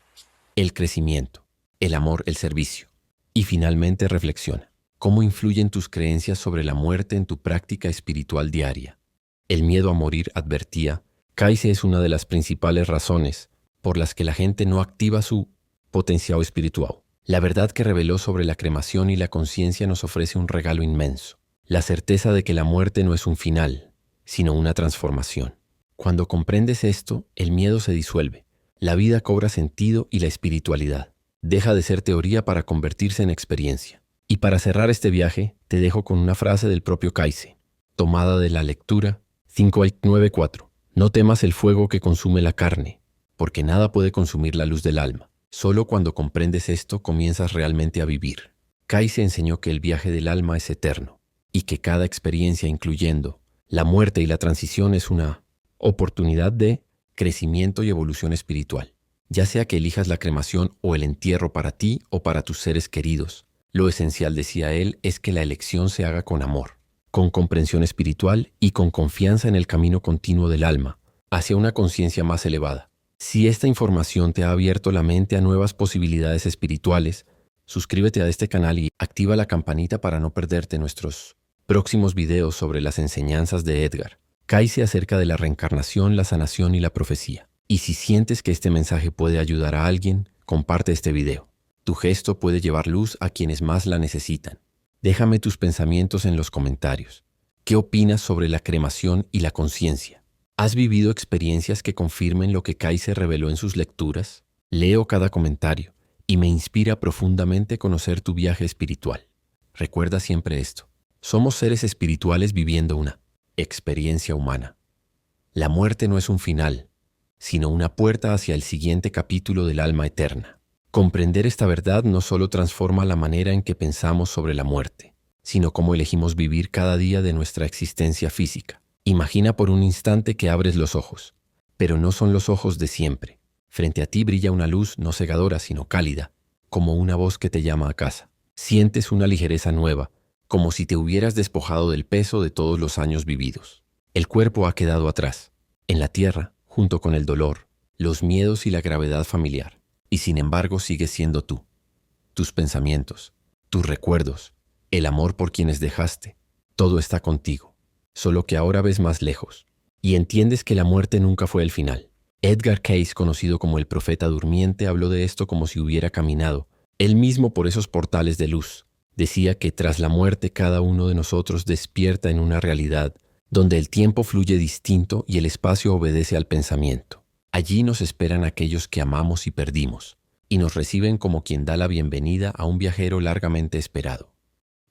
el crecimiento, el amor, el servicio. Y finalmente reflexiona. ¿Cómo influyen tus creencias sobre la muerte en tu práctica espiritual diaria? El miedo a morir, advertía, Kaiser, es una de las principales razones por las que la gente no activa su potencial espiritual. La verdad que reveló sobre la cremación y la conciencia nos ofrece un regalo inmenso: la certeza de que la muerte no es un final, sino una transformación. Cuando comprendes esto, el miedo se disuelve, la vida cobra sentido y la espiritualidad deja de ser teoría para convertirse en experiencia. Y para cerrar este viaje, te dejo con una frase del propio Kaiser, tomada de la lectura 5894. No temas el fuego que consume la carne, porque nada puede consumir la luz del alma. Solo cuando comprendes esto comienzas realmente a vivir. Kai se enseñó que el viaje del alma es eterno y que cada experiencia, incluyendo la muerte y la transición, es una oportunidad de crecimiento y evolución espiritual. Ya sea que elijas la cremación o el entierro para ti o para tus seres queridos, lo esencial, decía él, es que la elección se haga con amor, con comprensión espiritual y con confianza en el camino continuo del alma, hacia una conciencia más elevada. Si esta información te ha abierto la mente a nuevas posibilidades espirituales, suscríbete a este canal y activa la campanita para no perderte nuestros próximos videos sobre las enseñanzas de Edgar Cayce acerca de la reencarnación, la sanación y la profecía. Y si sientes que este mensaje puede ayudar a alguien, comparte este video. Tu gesto puede llevar luz a quienes más la necesitan. Déjame tus pensamientos en los comentarios. ¿Qué opinas sobre la cremación y la conciencia? ¿Has vivido experiencias que confirmen lo que Cayce reveló en sus lecturas? Leo cada comentario y me inspira profundamente conocer tu viaje espiritual. Recuerda siempre esto. Somos seres espirituales viviendo una experiencia humana. La muerte no es un final, sino una puerta hacia el siguiente capítulo del alma eterna. Comprender esta verdad no solo transforma la manera en que pensamos sobre la muerte, sino cómo elegimos vivir cada día de nuestra existencia física. Imagina por un instante que abres los ojos, pero no son los ojos de siempre. Frente a ti brilla una luz no cegadora, sino cálida, como una voz que te llama a casa. Sientes una ligereza nueva, como si te hubieras despojado del peso de todos los años vividos. El cuerpo ha quedado atrás, en la tierra, junto con el dolor, los miedos y la gravedad familiar. Y sin embargo sigues siendo tú. Tus pensamientos, tus recuerdos, el amor por quienes dejaste, todo está contigo. Solo que ahora ves más lejos y entiendes que la muerte nunca fue el final. Edgar Cayce, conocido como el profeta durmiente, habló de esto como si hubiera caminado él mismo por esos portales de luz. Decía que tras la muerte cada uno de nosotros despierta en una realidad donde el tiempo fluye distinto y el espacio obedece al pensamiento. Allí nos esperan aquellos que amamos y perdimos, y nos reciben como quien da la bienvenida a un viajero largamente esperado.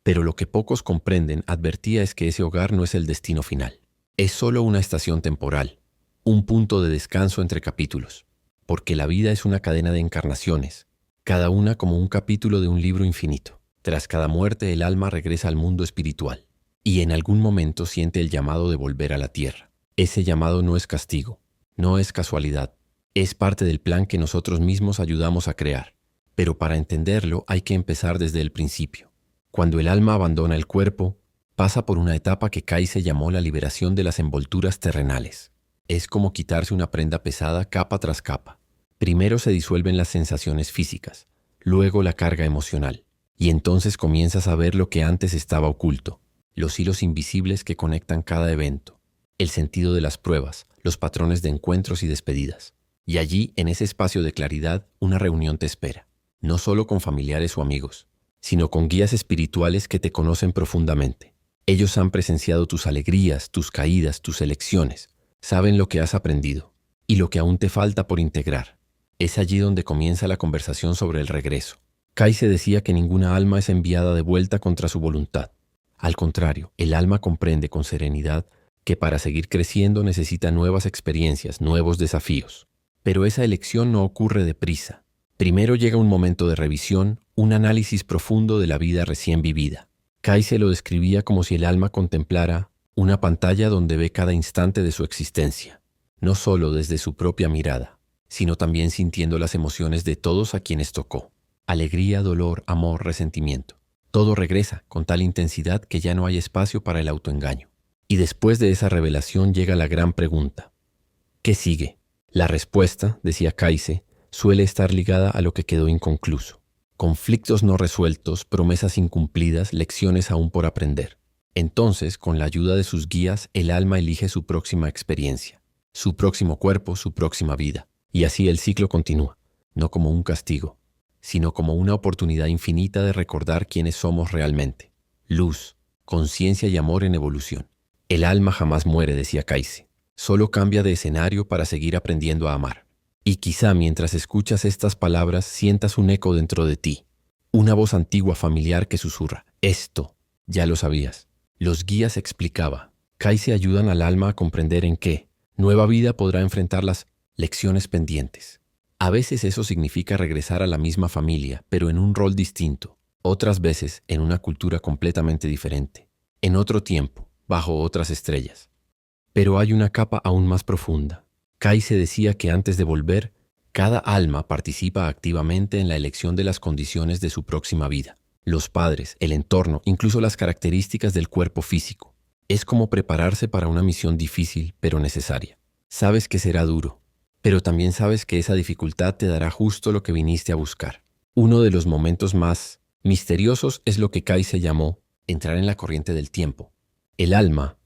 Pero lo que pocos comprenden, advertía, es que ese hogar no es el destino final. Es solo una estación temporal, un punto de descanso entre capítulos, porque la vida es una cadena de encarnaciones, cada una como un capítulo de un libro infinito. Tras cada muerte, el alma regresa al mundo espiritual, y en algún momento siente el llamado de volver a la tierra. Ese llamado no es castigo, no es casualidad, es parte del plan que nosotros mismos ayudamos a crear. Pero para entenderlo hay que empezar desde el principio. Cuando el alma abandona el cuerpo, pasa por una etapa que Cayce llamó la liberación de las envolturas terrenales. Es como quitarse una prenda pesada capa tras capa. Primero se disuelven las sensaciones físicas, luego la carga emocional, y entonces comienzas a ver lo que antes estaba oculto, los hilos invisibles que conectan cada evento, el sentido de las pruebas, los patrones de encuentros y despedidas. Y allí, en ese espacio de claridad, una reunión te espera, no solo con familiares o amigos, sino con guías espirituales que te conocen profundamente. Ellos han presenciado tus alegrías, tus caídas, tus elecciones, saben lo que has aprendido y lo que aún te falta por integrar. Es allí donde comienza la conversación sobre el regreso. Cayce decía que ninguna alma es enviada de vuelta contra su voluntad. Al contrario, el alma comprende con serenidad que para seguir creciendo necesita nuevas experiencias, nuevos desafíos. Pero esa elección no ocurre deprisa. Primero llega un momento de revisión, un análisis profundo de la vida recién vivida. Cayce lo describía como si el alma contemplara una pantalla donde ve cada instante de su existencia, no solo desde su propia mirada, sino también sintiendo las emociones de todos a quienes tocó. Alegría, dolor, amor, resentimiento. Todo regresa con tal intensidad que ya no hay espacio para el autoengaño. Y después de esa revelación llega la gran pregunta. ¿Qué sigue? La respuesta, decía Cayce, suele estar ligada a lo que quedó inconcluso. Conflictos no resueltos, promesas incumplidas, lecciones aún por aprender. Entonces, con la ayuda de sus guías, el alma elige su próxima experiencia, su próximo cuerpo, su próxima vida. Y así el ciclo continúa, no como un castigo, sino como una oportunidad infinita de recordar quiénes somos realmente. Luz, conciencia y amor en evolución. El alma jamás muere, decía Cayce. Solo cambia de escenario para seguir aprendiendo a amar. Y quizá mientras escuchas estas palabras sientas un eco dentro de ti. Una voz antigua familiar que susurra. Esto, ya lo sabías. Los guías, explicaba, Cayce ayudan al alma a comprender en qué Nueva vida podrá enfrentar las lecciones pendientes. A veces eso significa regresar a la misma familia, pero en un rol distinto. Otras veces en una cultura completamente diferente. En otro tiempo, bajo otras estrellas. Pero hay una capa aún más profunda. Kai se decía que antes de volver, cada alma participa activamente en la elección de las condiciones de su próxima vida. Los padres, el entorno, incluso las características del cuerpo físico. Es como prepararse para una misión difícil, pero necesaria. Sabes que será duro, pero también sabes que esa dificultad te dará justo lo que viniste a buscar. Uno de los momentos más misteriosos es lo que Kai se llamó entrar en la corriente del tiempo. El alma,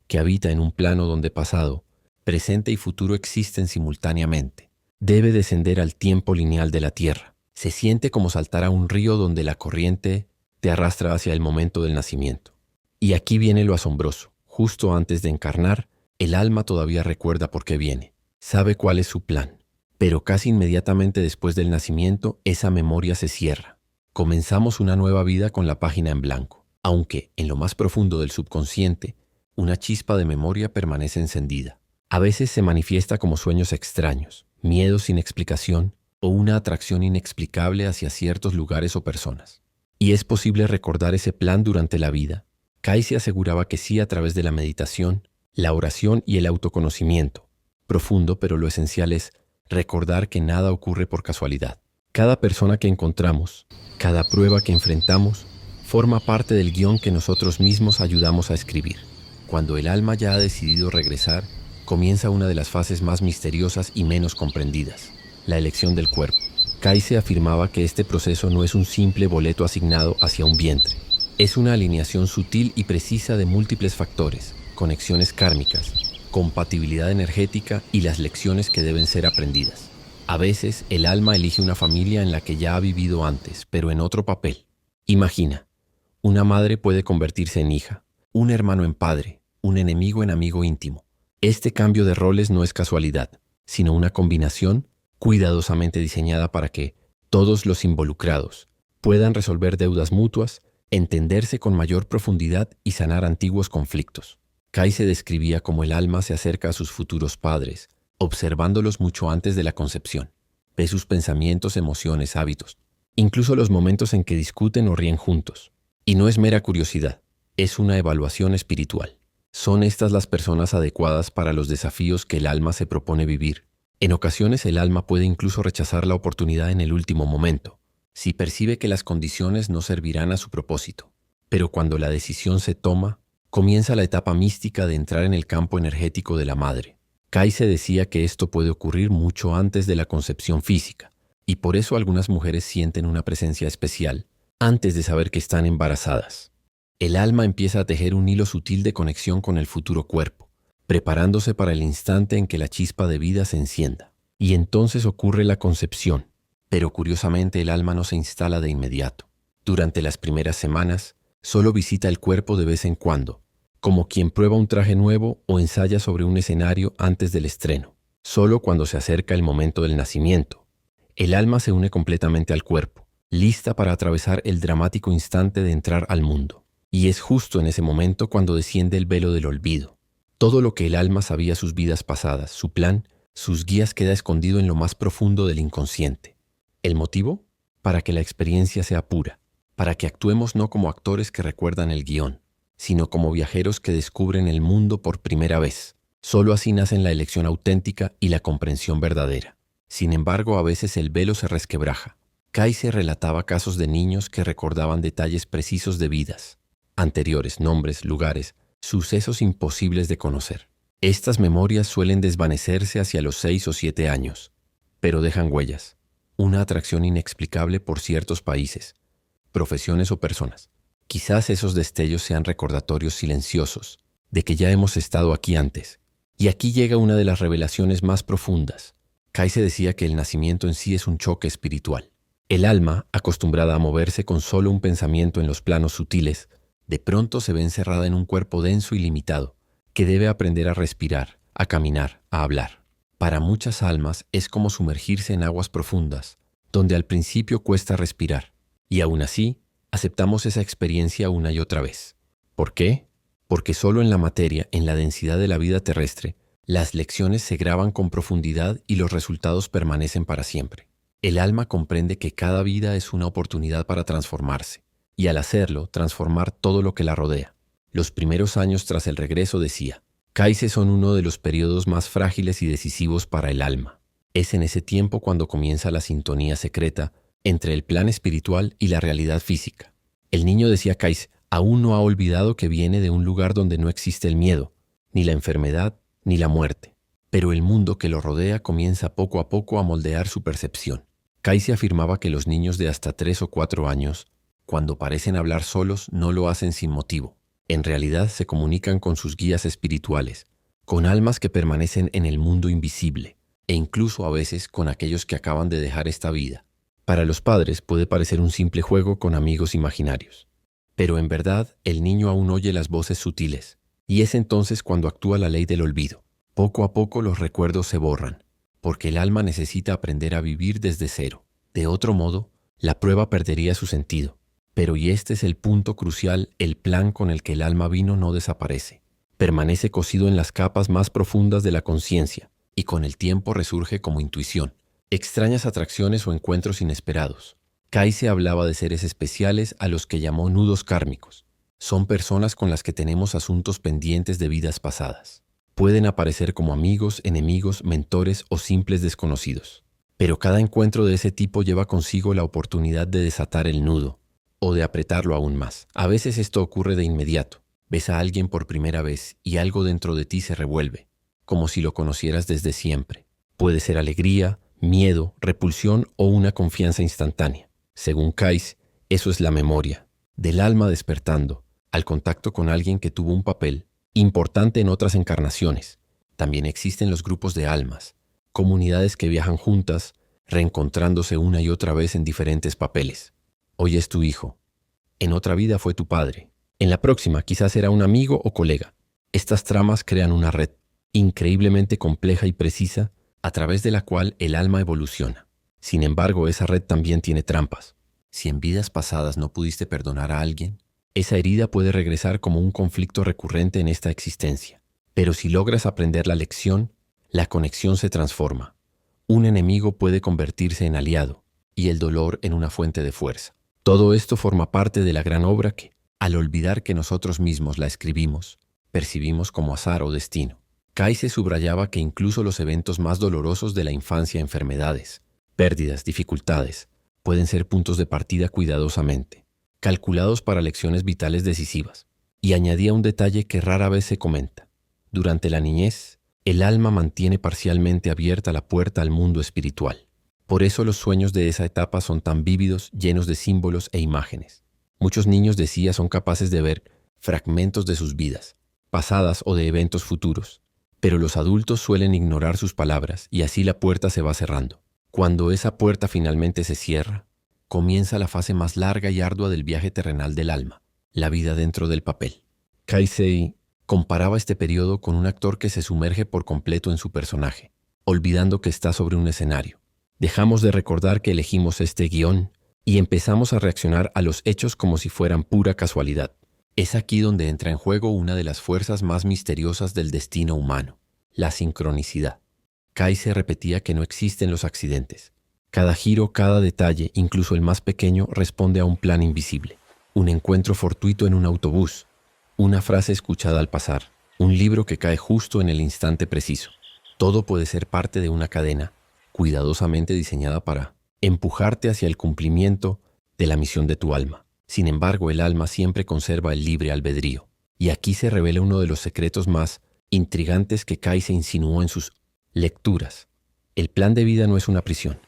que habita en un plano donde pasado, presente y futuro existen simultáneamente, debe descender al tiempo lineal de la Tierra. Se siente como saltar a un río donde la corriente te arrastra hacia el momento del nacimiento. Y aquí viene lo asombroso. Justo antes de encarnar, el alma todavía recuerda por qué viene. Sabe cuál es su plan. Pero casi inmediatamente después del nacimiento, esa memoria se cierra. Comenzamos una nueva vida con la página en blanco. Aunque, en lo más profundo del subconsciente, una chispa de memoria permanece encendida. A veces se manifiesta como sueños extraños, miedos sin explicación o una atracción inexplicable hacia ciertos lugares o personas. Y es posible recordar ese plan durante la vida. Kai se aseguraba que sí a través de la meditación, la oración y el autoconocimiento. Profundo, pero lo esencial es recordar que nada ocurre por casualidad. Cada persona que encontramos, cada prueba que enfrentamos, forma parte del guión que nosotros mismos ayudamos a escribir. Cuando el alma ya ha decidido regresar, comienza una de las fases más misteriosas y menos comprendidas, la elección del cuerpo. Kai se afirmaba que este proceso no es un simple boleto asignado hacia un vientre. Es una alineación sutil y precisa de múltiples factores, conexiones kármicas, compatibilidad energética y las lecciones que deben ser aprendidas. A veces, el alma elige una familia en la que ya ha vivido antes, pero en otro papel. Imagina, una madre puede convertirse en hija, un hermano en padre, un enemigo en amigo íntimo. Este cambio de roles no es casualidad, sino una combinación cuidadosamente diseñada para que todos los involucrados puedan resolver deudas mutuas, entenderse con mayor profundidad y sanar antiguos conflictos. Kai se describía como el alma se acerca a sus futuros padres, observándolos mucho antes de la concepción. Ve sus pensamientos, emociones, hábitos, incluso los momentos en que discuten o ríen juntos. Y no es mera curiosidad, es una evaluación espiritual. ¿Son estas las personas adecuadas para los desafíos que el alma se propone vivir? En ocasiones el alma puede incluso rechazar la oportunidad en el último momento, si percibe que las condiciones no servirán a su propósito. Pero cuando la decisión se toma, comienza la etapa mística de entrar en el campo energético de la madre. Kai se decía que esto puede ocurrir mucho antes de la concepción física, y por eso algunas mujeres sienten una presencia especial antes de saber que están embarazadas. El alma empieza a tejer un hilo sutil de conexión con el futuro cuerpo, preparándose para el instante en que la chispa de vida se encienda. Y entonces ocurre la concepción. Pero curiosamente el alma no se instala de inmediato. Durante las primeras semanas, solo visita el cuerpo de vez en cuando, como quien prueba un traje nuevo o ensaya sobre un escenario antes del estreno. Solo cuando se acerca el momento del nacimiento, el alma se une completamente al cuerpo, lista para atravesar el dramático instante de entrar al mundo. Y es justo en ese momento cuando desciende el velo del olvido. Todo lo que el alma sabía sus vidas pasadas, su plan, sus guías queda escondido en lo más profundo del inconsciente. ¿El motivo? Para que la experiencia sea pura, para que actuemos no como actores que recuerdan el guión, sino como viajeros que descubren el mundo por primera vez. Solo así nacen la elección auténtica y la comprensión verdadera. Sin embargo, a veces el velo se resquebraja. Kai se relataba casos de niños que recordaban detalles precisos de vidas anteriores, nombres, lugares, sucesos imposibles de conocer. Estas memorias suelen desvanecerse hacia los 6 o 7 años, pero dejan huellas, una atracción inexplicable por ciertos países, profesiones o personas. Quizás esos destellos sean recordatorios silenciosos de que ya hemos estado aquí antes. Y aquí llega una de las revelaciones más profundas. Kai se decía que el nacimiento en sí es un choque espiritual. El alma, acostumbrada a moverse con solo un pensamiento en los planos sutiles, de pronto se ve encerrada en un cuerpo denso y limitado, que debe aprender a respirar, a caminar, a hablar. Para muchas almas es como sumergirse en aguas profundas, donde al principio cuesta respirar, y aún así aceptamos esa experiencia una y otra vez. ¿Por qué? Porque solo en la materia, en la densidad de la vida terrestre, Las lecciones se graban con profundidad y los resultados permanecen para siempre. El alma comprende que cada vida es una oportunidad para transformarse, y al hacerlo, transformar todo lo que la rodea. Los primeros años tras el regreso, decía, Kaizen son uno de los periodos más frágiles y decisivos para el alma. Es en ese tiempo cuando comienza la sintonía secreta entre el plan espiritual y la realidad física. El niño, decía Kaizen, aún no ha olvidado que viene de un lugar donde no existe el miedo, ni la enfermedad, ni la muerte. Pero el mundo que lo rodea comienza poco a poco a moldear su percepción. Kaizen afirmaba que los niños de hasta 3 o 4 años, cuando parecen hablar solos, no lo hacen sin motivo. En realidad se comunican con sus guías espirituales, con almas que permanecen en el mundo invisible, e incluso a veces con aquellos que acaban de dejar esta vida. Para los padres puede parecer un simple juego con amigos imaginarios. Pero en verdad el niño aún oye las voces sutiles, y es entonces cuando actúa la ley del olvido. Poco a poco los recuerdos se borran, porque el alma necesita aprender a vivir desde cero. De otro modo, la prueba perdería su sentido. Pero y este es el punto crucial, el plan con el que el alma vino no desaparece. Permanece cosido en las capas más profundas de la conciencia, y con el tiempo resurge como intuición, extrañas atracciones o encuentros inesperados. Kaizen hablaba de seres especiales a los que llamó nudos kármicos. Son personas con las que tenemos asuntos pendientes de vidas pasadas. Pueden aparecer como amigos, enemigos, mentores o simples desconocidos. Pero cada encuentro de ese tipo lleva consigo la oportunidad de desatar el nudo, o de apretarlo aún más. A veces esto ocurre de inmediato. Ves a alguien por primera vez y algo dentro de ti se revuelve, como si lo conocieras desde siempre. Puede ser alegría, miedo, repulsión o una confianza instantánea. Según Kaizen, eso es la memoria, del alma despertando, al contacto con alguien que tuvo un papel importante en otras encarnaciones. También existen los grupos de almas, comunidades que viajan juntas, reencontrándose una y otra vez en diferentes papeles. Hoy es tu hijo. En otra vida fue tu padre. En la próxima quizás será un amigo o colega. Estas tramas crean una red increíblemente compleja y precisa a través de la cual el alma evoluciona. Sin embargo, esa red también tiene trampas. Si en vidas pasadas no pudiste perdonar a alguien, esa herida puede regresar como un conflicto recurrente en esta existencia. Pero si logras aprender la lección, la conexión se transforma. Un enemigo puede convertirse en aliado y el dolor en una fuente de fuerza. Todo esto forma parte de la gran obra que, al olvidar que nosotros mismos la escribimos, percibimos como azar o destino. Kaizen subrayaba que incluso los eventos más dolorosos de la infancia, enfermedades, pérdidas, dificultades, pueden ser puntos de partida cuidadosamente, calculados para lecciones vitales decisivas. Y añadía un detalle que rara vez se comenta. Durante la niñez, el alma mantiene parcialmente abierta la puerta al mundo espiritual. Por eso los sueños de esa etapa son tan vívidos, llenos de símbolos e imágenes. Muchos niños, decía, son capaces de ver fragmentos de sus vidas, pasadas o de eventos futuros. Pero los adultos suelen ignorar sus palabras y así la puerta se va cerrando. Cuando esa puerta finalmente se cierra, comienza la fase más larga y ardua del viaje terrenal del alma, la vida dentro del papel. Kaizen comparaba este periodo con un actor que se sumerge por completo en su personaje, olvidando que está sobre un escenario. Dejamos de recordar que elegimos este guión y empezamos a reaccionar a los hechos como si fueran pura casualidad. Es aquí donde entra en juego una de las fuerzas más misteriosas del destino humano, la sincronicidad. Kaizen repetía que no existen los accidentes. Cada giro, cada detalle, incluso el más pequeño, responde a un plan invisible. Un encuentro fortuito en un autobús, una frase escuchada al pasar, un libro que cae justo en el instante preciso. Todo puede ser parte de una cadena cuidadosamente diseñada para empujarte hacia el cumplimiento de la misión de tu alma. Sin embargo, el alma siempre conserva el libre albedrío. Y aquí se revela uno de los secretos más intrigantes que Kaizen insinuó en sus lecturas. El plan de vida no es una prisión,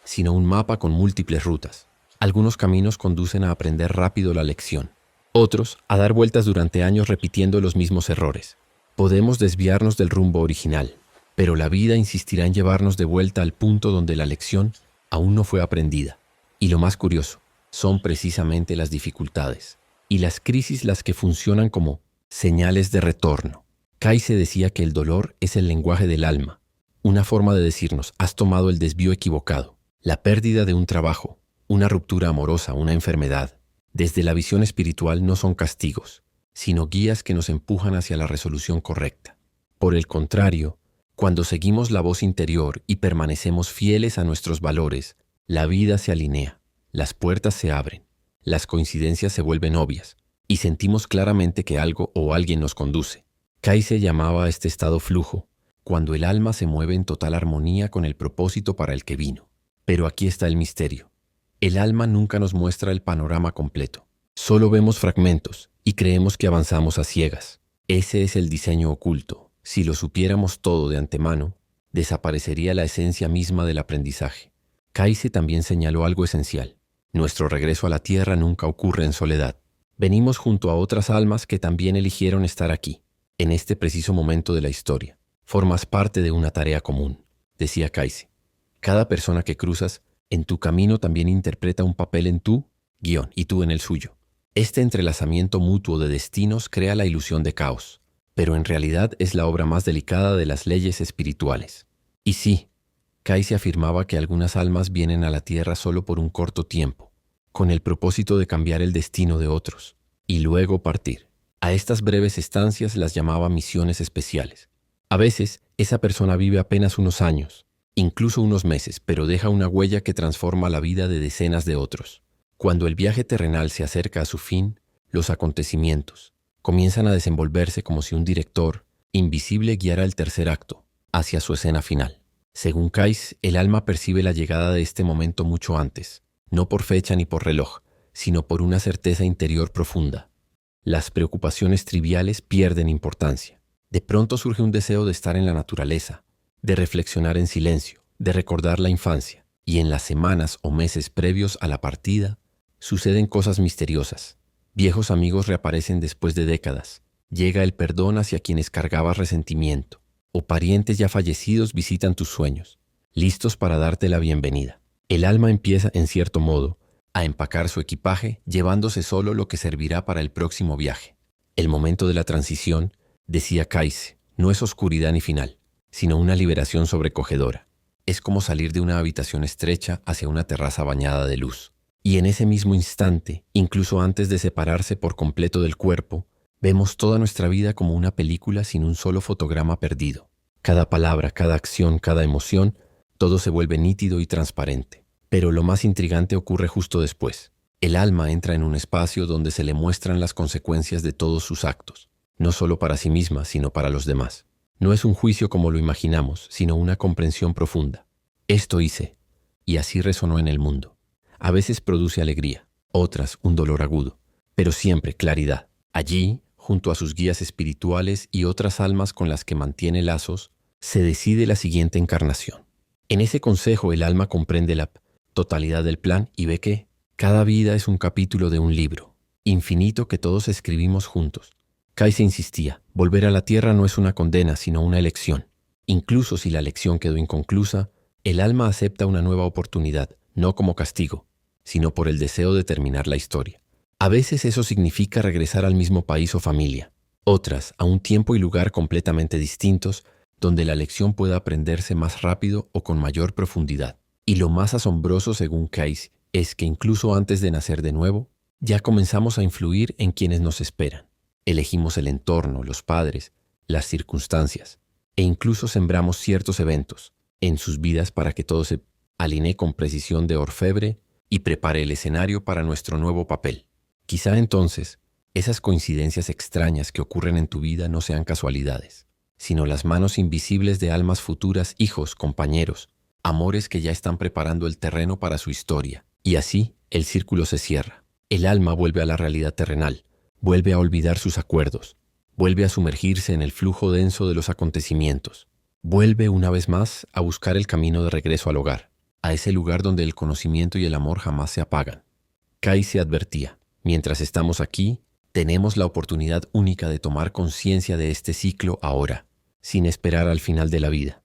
sino un mapa con múltiples rutas. Algunos caminos conducen a aprender rápido la lección, otros a dar vueltas durante años repitiendo los mismos errores. Podemos desviarnos del rumbo original, pero la vida insistirá en llevarnos de vuelta al punto donde la lección aún no fue aprendida. Y lo más curioso, son precisamente las dificultades y las crisis las que funcionan como señales de retorno. Kaizen decía que el dolor es el lenguaje del alma, una forma de decirnos, has tomado el desvío equivocado, la pérdida de un trabajo, una ruptura amorosa, una enfermedad. Desde la visión espiritual no son castigos, sino guías que nos empujan hacia la resolución correcta. Por el contrario, Cuando seguimos la voz interior y permanecemos fieles a nuestros valores, la vida se alinea, las puertas se abren, las coincidencias se vuelven obvias y sentimos claramente que algo o alguien nos conduce. Kaiser llamaba a este estado flujo, cuando el alma se mueve en total armonía con el propósito para el que vino. Pero aquí está el misterio. El alma nunca nos muestra el panorama completo. Solo vemos fragmentos y creemos que avanzamos a ciegas. Ese es el diseño oculto. Si lo supiéramos todo de antemano, desaparecería la esencia misma del aprendizaje. Kaiser también señaló algo esencial. Nuestro regreso a la tierra nunca ocurre en soledad. Venimos junto a otras almas que también eligieron estar aquí, en este preciso momento de la historia. Formas parte de una tarea común, decía Kaiser. Cada persona que cruzas en tu camino también interpreta un papel en tu guión y tú en el suyo. Este entrelazamiento mutuo de destinos crea la ilusión de caos, pero en realidad es la obra más delicada de las leyes espirituales. Y sí, Kaiser afirmaba que algunas almas vienen a la tierra solo por un corto tiempo, con el propósito de cambiar el destino de otros, y luego partir. A estas breves estancias las llamaba misiones especiales. A veces, esa persona vive apenas unos años, incluso unos meses, pero deja una huella que transforma la vida de decenas de otros. Cuando el viaje terrenal se acerca a su fin, los acontecimientos comienzan a desenvolverse como si un director invisible guiara el tercer acto hacia su escena final. Según Kaiser, el alma percibe la llegada de este momento mucho antes, no por fecha ni por reloj, sino por una certeza interior profunda. Las preocupaciones triviales pierden importancia. De pronto surge un deseo de estar en la naturaleza, de reflexionar en silencio, de recordar la infancia, y en las semanas o meses previos a la partida, suceden cosas misteriosas. Viejos amigos reaparecen después de décadas, llega el perdón hacia quienes cargabas resentimiento, o parientes ya fallecidos visitan tus sueños, listos para darte la bienvenida. El alma empieza, en cierto modo, a empacar su equipaje, llevándose solo lo que servirá para el próximo viaje. El momento de la transición, decía Kaiser, no es oscuridad ni final, sino una liberación sobrecogedora. Es como salir de una habitación estrecha hacia una terraza bañada de luz. Y en ese mismo instante, incluso antes de separarse por completo del cuerpo, vemos toda nuestra vida como una película sin un solo fotograma perdido. Cada palabra, cada acción, cada emoción, todo se vuelve nítido y transparente. Pero lo más intrigante ocurre justo después. El alma entra en un espacio donde se le muestran las consecuencias de todos sus actos, no solo para sí misma, sino para los demás. No es un juicio como lo imaginamos, sino una comprensión profunda. Esto hice, y así resonó en el mundo. A veces produce alegría, otras un dolor agudo, pero siempre claridad. Allí, junto a sus guías espirituales y otras almas con las que mantiene lazos, se decide la siguiente encarnación. En ese consejo el alma comprende la totalidad del plan y ve que cada vida es un capítulo de un libro, infinito que todos escribimos juntos. Kaiser insistía, volver a la tierra no es una condena, sino una elección. Incluso si la elección quedó inconclusa, el alma acepta una nueva oportunidad, no como castigo, sino por el deseo de terminar la historia. A veces eso significa regresar al mismo país o familia, otras a un tiempo y lugar completamente distintos, donde la lección pueda aprenderse más rápido o con mayor profundidad. Y lo más asombroso, según Kaiser, es que incluso antes de nacer de nuevo, ya comenzamos a influir en quienes nos esperan. Elegimos el entorno, los padres, las circunstancias, e incluso sembramos ciertos eventos en sus vidas para que todo se alinee con precisión de orfebre y prepare el escenario para nuestro nuevo papel. Quizá entonces, esas coincidencias extrañas que ocurren en tu vida no sean casualidades, sino las manos invisibles de almas futuras, hijos, compañeros, amores que ya están preparando el terreno para su historia. Y así, el círculo se cierra. El alma vuelve a la realidad terrenal, vuelve a olvidar sus acuerdos, vuelve a sumergirse en el flujo denso de los acontecimientos, vuelve una vez más a buscar el camino de regreso al hogar, a ese lugar donde el conocimiento y el amor jamás se apagan. Kaiser advertía, mientras estamos aquí, tenemos la oportunidad única de tomar conciencia de este ciclo ahora, sin esperar al final de la vida.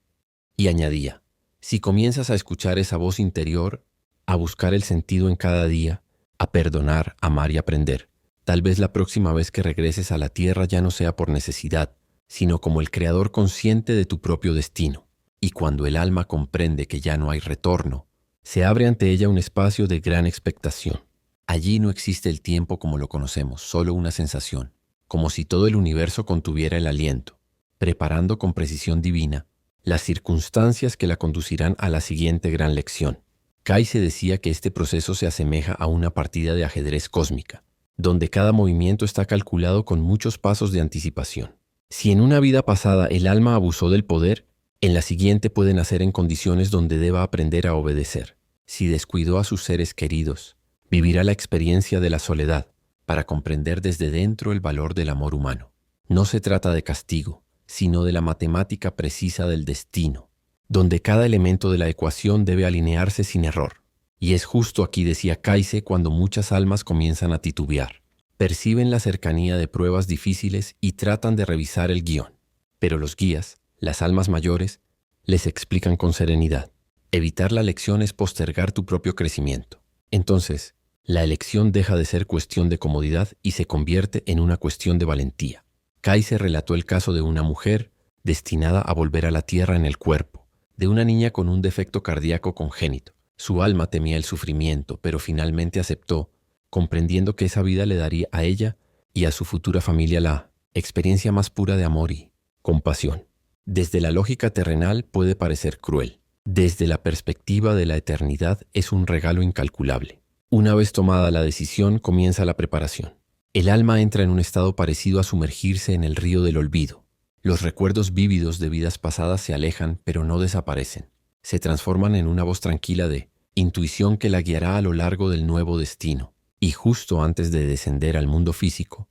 Y añadía, si comienzas a escuchar esa voz interior, a buscar el sentido en cada día, a perdonar, amar y aprender, tal vez la próxima vez que regreses a la tierra ya no sea por necesidad, sino como el creador consciente de tu propio destino. Y cuando el alma comprende que ya no hay retorno, se abre ante ella un espacio de gran expectación. Allí no existe el tiempo como lo conocemos, solo una sensación, como si todo el universo contuviera el aliento, preparando con precisión divina las circunstancias que la conducirán a la siguiente gran lección. Kaiser decía que este proceso se asemeja a una partida de ajedrez cósmica, donde cada movimiento está calculado con muchos pasos de anticipación. Si en una vida pasada el alma abusó del poder, en la siguiente puede nacer en condiciones donde deba aprender a obedecer. Si descuidó a sus seres queridos, vivirá la experiencia de la soledad para comprender desde dentro el valor del amor humano. No se trata de castigo, sino de la matemática precisa del destino, donde cada elemento de la ecuación debe alinearse sin error. Y es justo aquí, decía Kaiser, cuando muchas almas comienzan a titubear. Perciben la cercanía de pruebas difíciles y tratan de revisar el guión. Pero los guías, las almas mayores, les explican con serenidad. Evitar la lección es postergar tu propio crecimiento. Entonces, la elección deja de ser cuestión de comodidad y se convierte en una cuestión de valentía. Kaiser relató el caso de una mujer destinada a volver a la tierra en el cuerpo, de una niña con un defecto cardíaco congénito. Su alma temía el sufrimiento, pero finalmente aceptó, comprendiendo que esa vida le daría a ella y a su futura familia la experiencia más pura de amor y compasión. Desde la lógica terrenal puede parecer cruel. Desde la perspectiva de la eternidad es un regalo incalculable. Una vez tomada la decisión, comienza la preparación. El alma entra en un estado parecido a sumergirse en el río del olvido. Los recuerdos vívidos de vidas pasadas se alejan, pero no desaparecen. Se transforman en una voz tranquila de intuición que la guiará a lo largo del nuevo destino. Y justo antes de descender al mundo físico,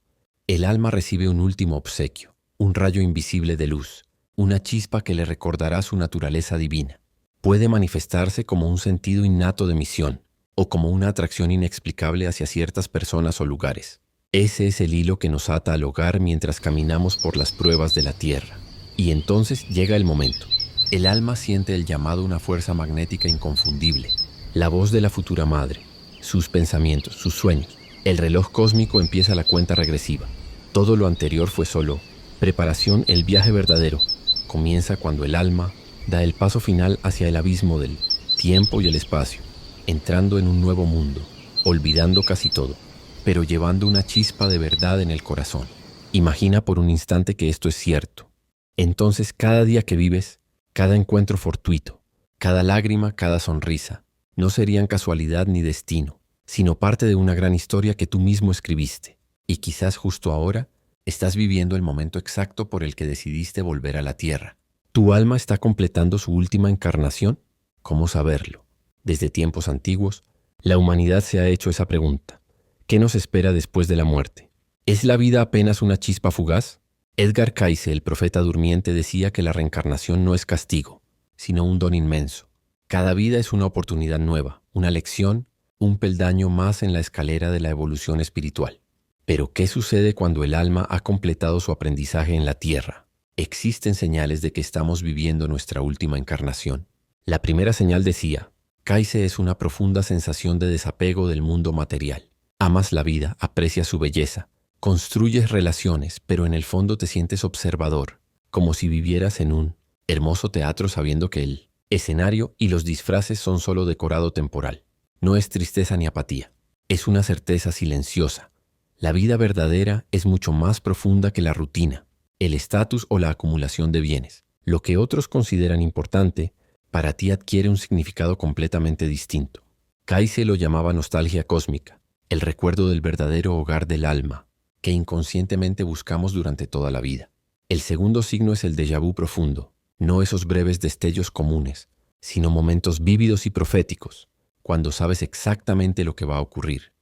el alma recibe un último obsequio, un rayo invisible de luz, una chispa que le recordará su naturaleza divina. Puede manifestarse como un sentido innato de misión o como una atracción inexplicable hacia ciertas personas o lugares. Ese es el hilo que nos ata al hogar mientras caminamos por las pruebas de la tierra. Y entonces llega el momento. El alma siente el llamado a una fuerza magnética inconfundible, la voz de la futura madre, sus pensamientos, sus sueños. El reloj cósmico empieza la cuenta regresiva. Todo lo anterior fue solo preparación. El viaje verdadero comienza cuando el alma da el paso final hacia el abismo del tiempo y el espacio, entrando en un nuevo mundo, olvidando casi todo, pero llevando una chispa de verdad en el corazón. Imagina por un instante que esto es cierto. Entonces cada día que vives, cada encuentro fortuito, cada lágrima, cada sonrisa, no serían casualidad ni destino, sino parte de una gran historia que tú mismo escribiste. Y quizás justo ahora estás viviendo el momento exacto por el que decidiste volver a la tierra. ¿Tu alma está completando su última encarnación? ¿Cómo saberlo? Desde tiempos antiguos, la humanidad se ha hecho esa pregunta. ¿Qué nos espera después de la muerte? ¿Es la vida apenas una chispa fugaz? Edgar Cayce, el profeta durmiente, decía que la reencarnación no es castigo, sino un don inmenso. Cada vida es una oportunidad nueva, una lección, un peldaño más en la escalera de la evolución espiritual. Pero ¿qué sucede cuando el alma ha completado su aprendizaje en la tierra? ¿Existen señales de que estamos viviendo nuestra última encarnación? La primera señal, decía Cayce, es una profunda sensación de desapego del mundo material. Amas la vida, aprecias su belleza, construyes relaciones, pero en el fondo te sientes observador, como si vivieras en un hermoso teatro sabiendo que el escenario y los disfraces son solo decorado temporal. No es tristeza ni apatía, es una certeza silenciosa. La vida verdadera es mucho más profunda que la rutina, el estatus o la acumulación de bienes. Lo que otros consideran importante, para ti adquiere un significado completamente distinto. Cayce lo llamaba nostalgia cósmica, el recuerdo del verdadero hogar del alma, que inconscientemente buscamos durante toda la vida. El segundo signo es el déjà vu profundo, no esos breves destellos comunes, sino momentos vívidos y proféticos, cuando sabes exactamente lo que va a ocurrir,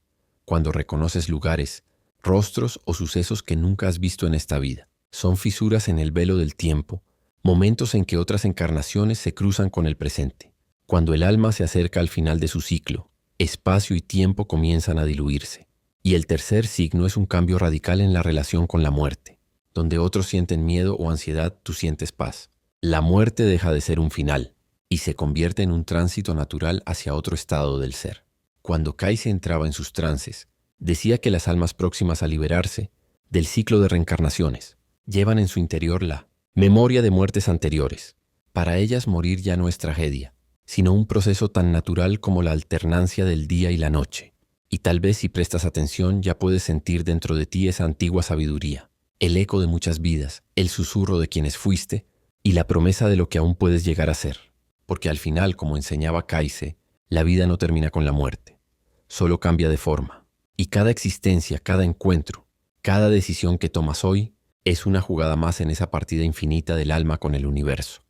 cuando reconoces lugares, rostros o sucesos que nunca has visto en esta vida. Son fisuras en el velo del tiempo, momentos en que otras encarnaciones se cruzan con el presente. Cuando el alma se acerca al final de su ciclo, espacio y tiempo comienzan a diluirse. Y el tercer signo es un cambio radical en la relación con la muerte. Donde otros sienten miedo o ansiedad, tú sientes paz. La muerte deja de ser un final y se convierte en un tránsito natural hacia otro estado del ser. Cuando Cayce entraba en sus trances, decía que las almas próximas a liberarse del ciclo de reencarnaciones llevan en su interior la memoria de muertes anteriores. Para ellas morir ya no es tragedia, sino un proceso tan natural como la alternancia del día y la noche. Y tal vez si prestas atención ya puedes sentir dentro de ti esa antigua sabiduría, el eco de muchas vidas, el susurro de quienes fuiste y la promesa de lo que aún puedes llegar a ser. Porque al final, como enseñaba Kaise, la vida no termina con la muerte, solo cambia de forma. Y cada existencia, cada encuentro, cada decisión que tomas hoy es una jugada más en esa partida infinita del alma con el universo.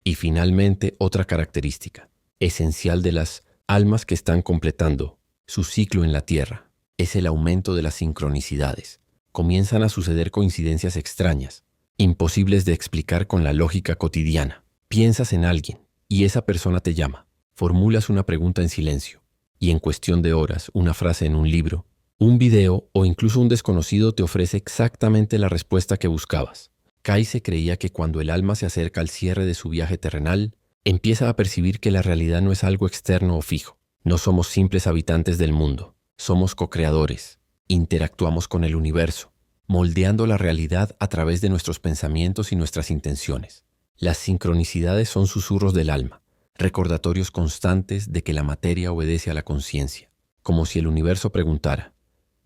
Y finalmente, otra característica esencial de las almas que están completando su ciclo en la Tierra es el aumento de las sincronicidades. Comienzan a suceder coincidencias extrañas, imposibles de explicar con la lógica cotidiana. Piensas en alguien y esa persona te llama. Formulas una pregunta en silencio y en cuestión de horas, una frase en un libro, un video o incluso un desconocido te ofrece exactamente la respuesta que buscabas. Kaise creía que cuando el alma se acerca al cierre de su viaje terrenal, empieza a percibir que la realidad no es algo externo o fijo. No somos simples habitantes del mundo, somos co-creadores. Interactuamos con el universo, moldeando la realidad a través de nuestros pensamientos y nuestras intenciones. Las sincronicidades son susurros del alma, recordatorios constantes de que la materia obedece a la conciencia, como si el universo preguntara,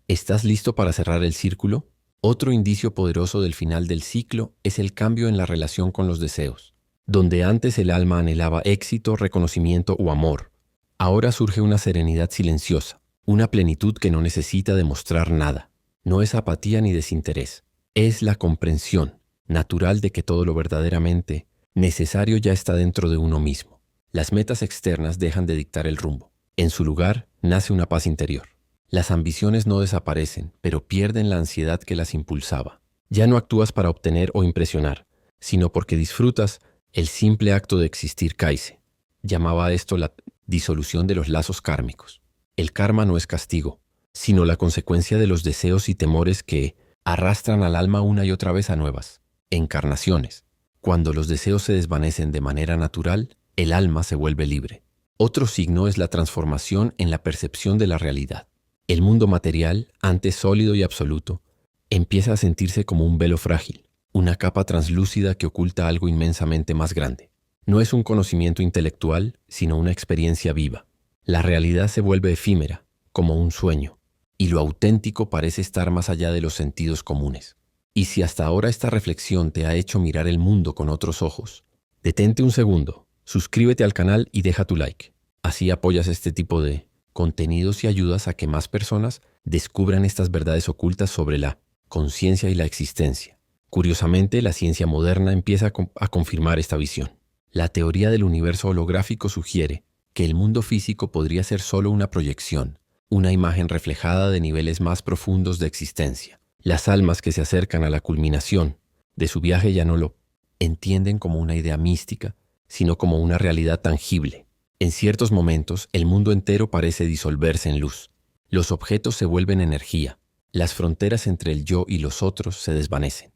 ¿estás listo para cerrar el círculo? Otro indicio poderoso del final del ciclo es el cambio en la relación con los deseos. Donde antes el alma anhelaba éxito, reconocimiento o amor, ahora surge una serenidad silenciosa, una plenitud que no necesita demostrar nada. No es apatía ni desinterés, es la comprensión natural de que todo lo verdaderamente necesario ya está dentro de uno mismo. Las metas externas dejan de dictar el rumbo. En su lugar, nace una paz interior. Las ambiciones no desaparecen, pero pierden la ansiedad que las impulsaba. Ya no actúas para obtener o impresionar, sino porque disfrutas el simple acto de existir. Kaise llamaba a esto la disolución de los lazos kármicos. El karma no es castigo, sino la consecuencia de los deseos y temores que arrastran al alma una y otra vez a nuevas encarnaciones. Cuando los deseos se desvanecen de manera natural, el alma se vuelve libre. Otro signo es la transformación en la percepción de la realidad. El mundo material, antes sólido y absoluto, empieza a sentirse como un velo frágil, una capa translúcida que oculta algo inmensamente más grande. No es un conocimiento intelectual, sino una experiencia viva. La realidad se vuelve efímera, como un sueño, y lo auténtico parece estar más allá de los sentidos comunes. Y si hasta ahora esta reflexión te ha hecho mirar el mundo con otros ojos, detente un segundo, suscríbete al canal y deja tu like. Así apoyas este tipo de contenidos y ayudas a que más personas descubran estas verdades ocultas sobre la conciencia y la existencia. Curiosamente, la ciencia moderna empieza a confirmar esta visión. La teoría del universo holográfico sugiere que el mundo físico podría ser solo una proyección, una imagen reflejada de niveles más profundos de existencia. Las almas que se acercan a la culminación de su viaje ya no lo entienden como una idea mística, sino como una realidad tangible. En ciertos momentos, el mundo entero parece disolverse en luz. Los objetos se vuelven energía. Las fronteras entre el yo y los otros se desvanecen.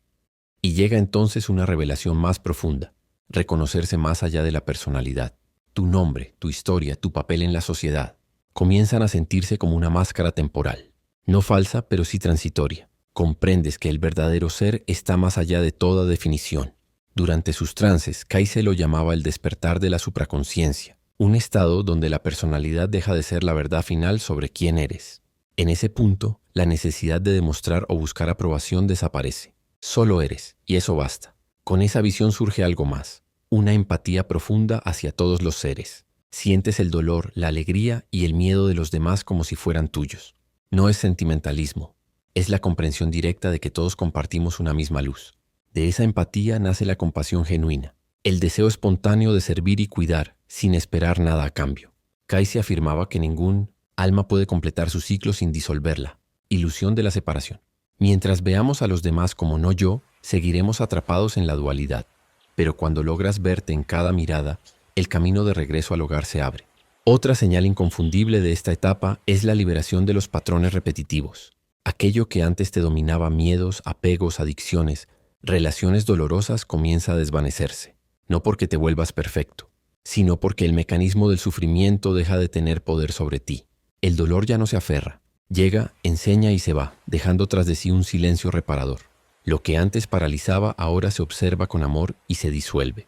Y llega entonces una revelación más profunda, reconocerse más allá de la personalidad. Tu nombre, tu historia, tu papel en la sociedad, comienzan a sentirse como una máscara temporal. No falsa, pero sí transitoria. Comprendes que el verdadero ser está más allá de toda definición. Durante sus trances, Kaise lo llamaba el despertar de la supraconsciencia, un estado donde la personalidad deja de ser la verdad final sobre quién eres. En ese punto, la necesidad de demostrar o buscar aprobación desaparece. Solo eres, y eso basta. Con esa visión surge algo más, una empatía profunda hacia todos los seres. Sientes el dolor, la alegría y el miedo de los demás como si fueran tuyos. No es sentimentalismo, es la comprensión directa de que todos compartimos una misma luz. De esa empatía nace la compasión genuina, el deseo espontáneo de servir y cuidar, sin esperar nada a cambio. Kaise afirmaba que ningún alma puede completar su ciclo sin disolverla, ilusión de la separación. Mientras veamos a los demás como no yo, seguiremos atrapados en la dualidad. Pero cuando logras verte en cada mirada, el camino de regreso al hogar se abre. Otra señal inconfundible de esta etapa es la liberación de los patrones repetitivos. Aquello que antes te dominaba, miedos, apegos, adicciones, relaciones dolorosas, comienza a desvanecerse. No porque te vuelvas perfecto, sino porque el mecanismo del sufrimiento deja de tener poder sobre ti. El dolor ya no se aferra. Llega, enseña y se va, dejando tras de sí un silencio reparador. Lo que antes paralizaba ahora se observa con amor y se disuelve.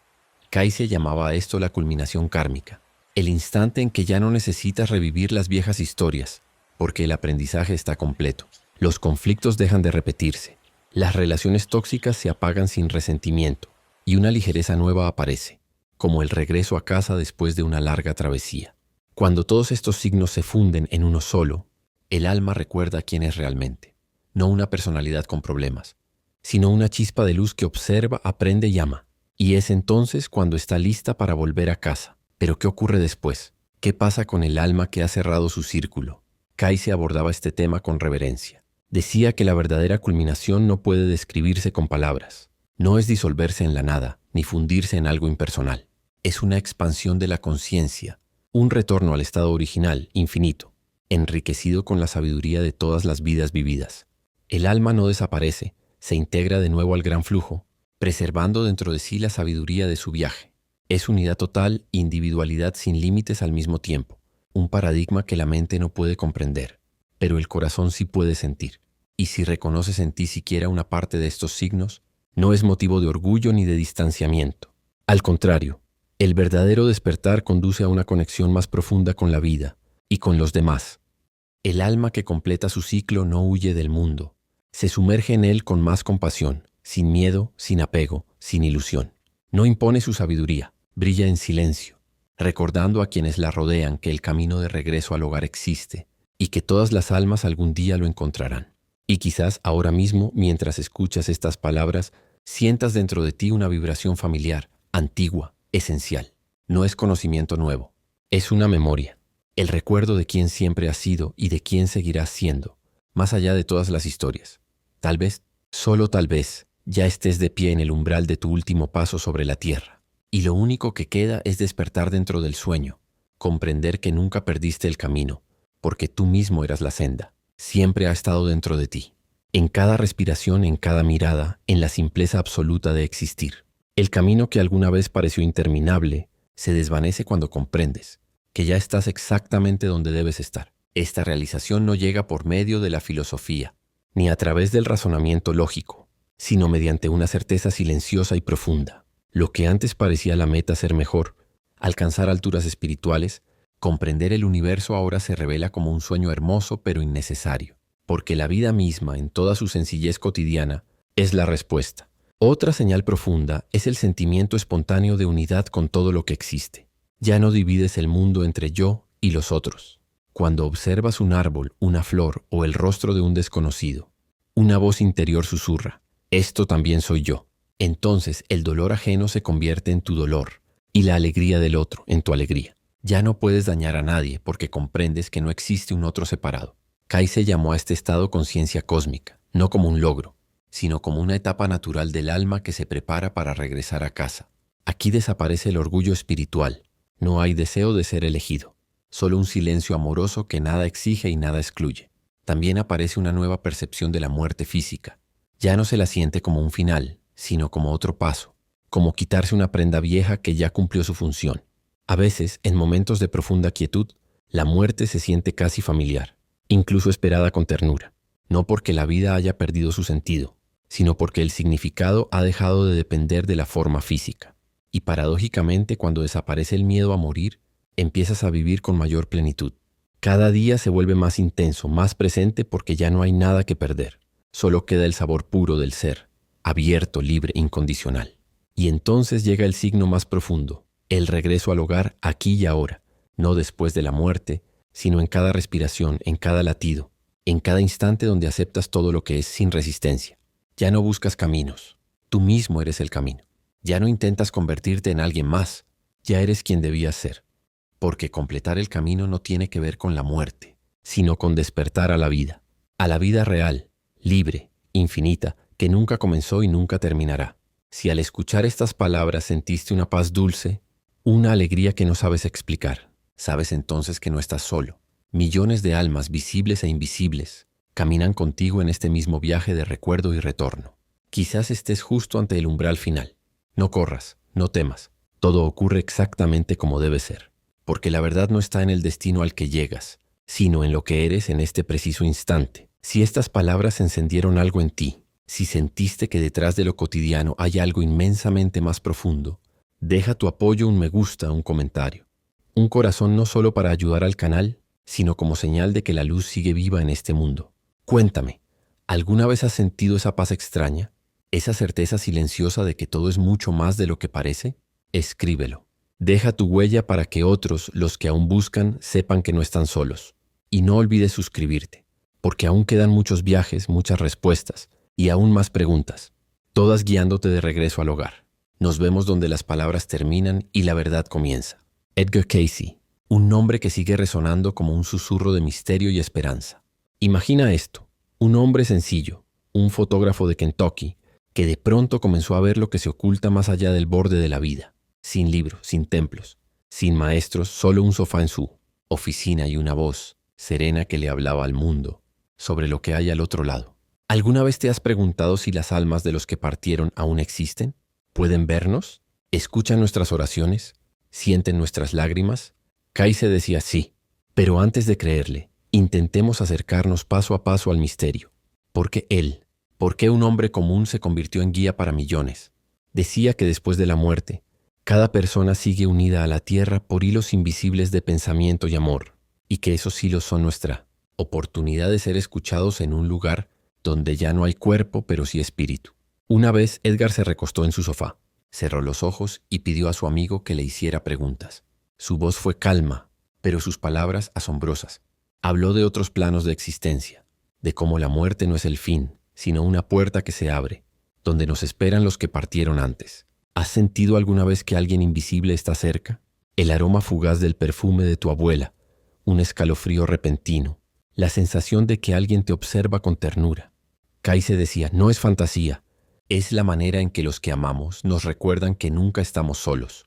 Kaise llamaba a esto la culminación kármica, el instante en que ya no necesitas revivir las viejas historias, porque el aprendizaje está completo. Los conflictos dejan de repetirse, las relaciones tóxicas se apagan sin resentimiento, y una ligereza nueva aparece, como el regreso a casa después de una larga travesía. Cuando todos estos signos se funden en uno solo, el alma recuerda quién es realmente, no una personalidad con problemas, sino una chispa de luz que observa, aprende y ama. Y es entonces cuando está lista para volver a casa. Pero ¿qué ocurre después? ¿Qué pasa con el alma que ha cerrado su círculo? Kaiser abordaba este tema con reverencia. Decía que la verdadera culminación no puede describirse con palabras. No es disolverse en la nada, ni fundirse en algo impersonal. Es una expansión de la conciencia, un retorno al estado original, infinito, enriquecido con la sabiduría de todas las vidas vividas. El alma no desaparece, se integra de nuevo al gran flujo, preservando dentro de sí la sabiduría de su viaje. Es unidad total, individualidad sin límites al mismo tiempo, un paradigma que la mente no puede comprender, pero el corazón sí puede sentir. Y si reconoces en ti siquiera una parte de estos signos, no es motivo de orgullo ni de distanciamiento. Al contrario, el verdadero despertar conduce a una conexión más profunda con la vida y con los demás. El alma que completa su ciclo no huye del mundo, se sumerge en él con más compasión, sin miedo, sin apego, sin ilusión. No impone su sabiduría, brilla en silencio, recordando a quienes la rodean que el camino de regreso al hogar existe y que todas las almas algún día lo encontrarán. Y quizás ahora mismo, mientras escuchas estas palabras, sientas dentro de ti una vibración familiar, antigua, esencial. No es conocimiento nuevo, es una memoria, el recuerdo de quién siempre has sido y de quién seguirás siendo, más allá de todas las historias. Tal vez, solo tal vez, ya estés de pie en el umbral de tu último paso sobre la tierra, y lo único que queda es despertar dentro del sueño, comprender que nunca perdiste el camino, porque tú mismo eras la senda, siempre ha estado dentro de ti, en cada respiración, en cada mirada, en la simpleza absoluta de existir. El camino que alguna vez pareció interminable se desvanece cuando comprendes que ya estás exactamente donde debes estar. Esta realización no llega por medio de la filosofía, ni a través del razonamiento lógico, sino mediante una certeza silenciosa y profunda. Lo que antes parecía la meta ser mejor, alcanzar alturas espirituales, comprender el universo ahora se revela como un sueño hermoso pero innecesario, porque la vida misma, en toda su sencillez cotidiana, es la respuesta. Otra señal profunda es el sentimiento espontáneo de unidad con todo lo que existe. Ya no divides el mundo entre yo y los otros. Cuando observas un árbol, una flor o el rostro de un desconocido, una voz interior susurra: esto también soy yo. Entonces el dolor ajeno se convierte en tu dolor y la alegría del otro en tu alegría. Ya no puedes dañar a nadie porque comprendes que no existe un otro separado. Kaiser llamó a este estado conciencia cósmica, no como un logro, sino como una etapa natural del alma que se prepara para regresar a casa. Aquí desaparece el orgullo espiritual. No hay deseo de ser elegido, solo un silencio amoroso que nada exige y nada excluye. También aparece una nueva percepción de la muerte física. Ya no se la siente como un final, sino como otro paso, como quitarse una prenda vieja que ya cumplió su función. A veces, en momentos de profunda quietud, la muerte se siente casi familiar, incluso esperada con ternura, no porque la vida haya perdido su sentido, sino porque el significado ha dejado de depender de la forma física. Y paradójicamente, cuando desaparece el miedo a morir, empiezas a vivir con mayor plenitud. Cada día se vuelve más intenso, más presente porque ya no hay nada que perder. Solo queda el sabor puro del ser, abierto, libre, incondicional. Y entonces llega el signo más profundo, el regreso al hogar aquí y ahora, no después de la muerte, sino en cada respiración, en cada latido, en cada instante donde aceptas todo lo que es sin resistencia. Ya no buscas caminos, tú mismo eres el camino. Ya no intentas convertirte en alguien más, ya eres quien debías ser. Porque completar el camino no tiene que ver con la muerte, sino con despertar a la vida real, libre, infinita, que nunca comenzó y nunca terminará. Si al escuchar estas palabras sentiste una paz dulce, una alegría que no sabes explicar, sabes entonces que no estás solo. Millones de almas visibles e invisibles caminan contigo en este mismo viaje de recuerdo y retorno. Quizás estés justo ante el umbral final. No corras, no temas, todo ocurre exactamente como debe ser, porque la verdad no está en el destino al que llegas, sino en lo que eres en este preciso instante. Si estas palabras encendieron algo en ti, si sentiste que detrás de lo cotidiano hay algo inmensamente más profundo, deja tu apoyo, un me gusta, un comentario. Un corazón no solo para ayudar al canal, sino como señal de que la luz sigue viva en este mundo. Cuéntame, ¿alguna vez has sentido esa paz extraña? Esa certeza silenciosa de que todo es mucho más de lo que parece, escríbelo. Deja tu huella para que otros, los que aún buscan, sepan que no están solos. Y no olvides suscribirte, porque aún quedan muchos viajes, muchas respuestas y aún más preguntas, todas guiándote de regreso al hogar. Nos vemos donde las palabras terminan y la verdad comienza. Edgar Cayce, un nombre que sigue resonando como un susurro de misterio y esperanza. Imagina esto, un hombre sencillo, un fotógrafo de Kentucky, que de pronto comenzó a ver lo que se oculta más allá del borde de la vida, sin libros, sin templos, sin maestros, solo un sofá en su oficina y una voz serena que le hablaba al mundo sobre lo que hay al otro lado. ¿Alguna vez te has preguntado si las almas de los que partieron aún existen? ¿Pueden vernos? ¿Escuchan nuestras oraciones? ¿Sienten nuestras lágrimas? Cayce decía sí, pero antes de creerle, intentemos acercarnos paso a paso al misterio. ¿Por qué él? ¿Por qué un hombre común se convirtió en guía para millones? Decía que después de la muerte, cada persona sigue unida a la tierra por hilos invisibles de pensamiento y amor, y que esos hilos son nuestra oportunidad de ser escuchados en un lugar donde ya no hay cuerpo, pero sí espíritu. Una vez Edgar se recostó en su sofá, cerró los ojos y pidió a su amigo que le hiciera preguntas. Su voz fue calma, pero sus palabras asombrosas. Habló de otros planos de existencia, de cómo la muerte no es el fin, sino una puerta que se abre, donde nos esperan los que partieron antes. ¿Has sentido alguna vez que alguien invisible está cerca? El aroma fugaz del perfume de tu abuela, un escalofrío repentino, la sensación de que alguien te observa con ternura. Cayce decía, no es fantasía, es la manera en que los que amamos nos recuerdan que nunca estamos solos.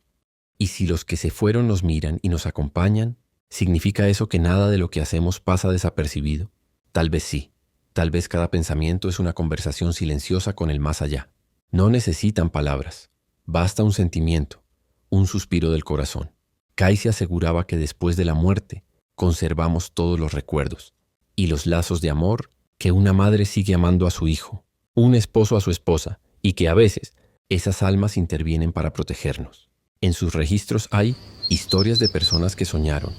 Y si los que se fueron nos miran y nos acompañan, ¿significa eso que nada de lo que hacemos pasa desapercibido? Tal vez sí. Tal vez cada pensamiento es una conversación silenciosa con el más allá. No necesitan palabras. Basta un sentimiento, un suspiro del corazón. Cayce aseguraba que después de la muerte conservamos todos los recuerdos y los lazos de amor que una madre sigue amando a su hijo, un esposo a su esposa, y que a veces esas almas intervienen para protegernos. En sus registros hay historias de personas que soñaron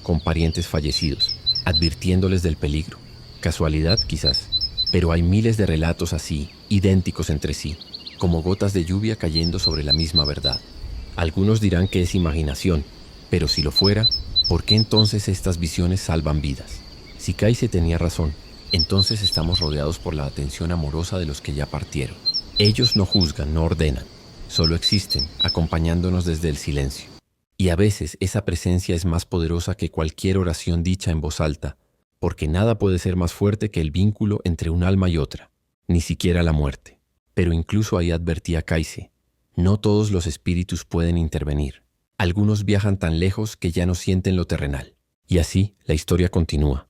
con parientes fallecidos, advirtiéndoles del peligro. Casualidad quizás, pero hay miles de relatos así, idénticos entre sí, como gotas de lluvia cayendo sobre la misma verdad. Algunos dirán que es imaginación, pero si lo fuera, ¿por qué entonces estas visiones salvan vidas? Si Cayce tenía razón, entonces estamos rodeados por la atención amorosa de los que ya partieron. Ellos no juzgan, no ordenan, solo existen, acompañándonos desde el silencio. Y a veces esa presencia es más poderosa que cualquier oración dicha en voz alta, porque nada puede ser más fuerte que el vínculo entre un alma y otra, ni siquiera la muerte. Pero incluso ahí advertía Cayce, no todos los espíritus pueden intervenir. Algunos viajan tan lejos que ya no sienten lo terrenal. Y así la historia continúa,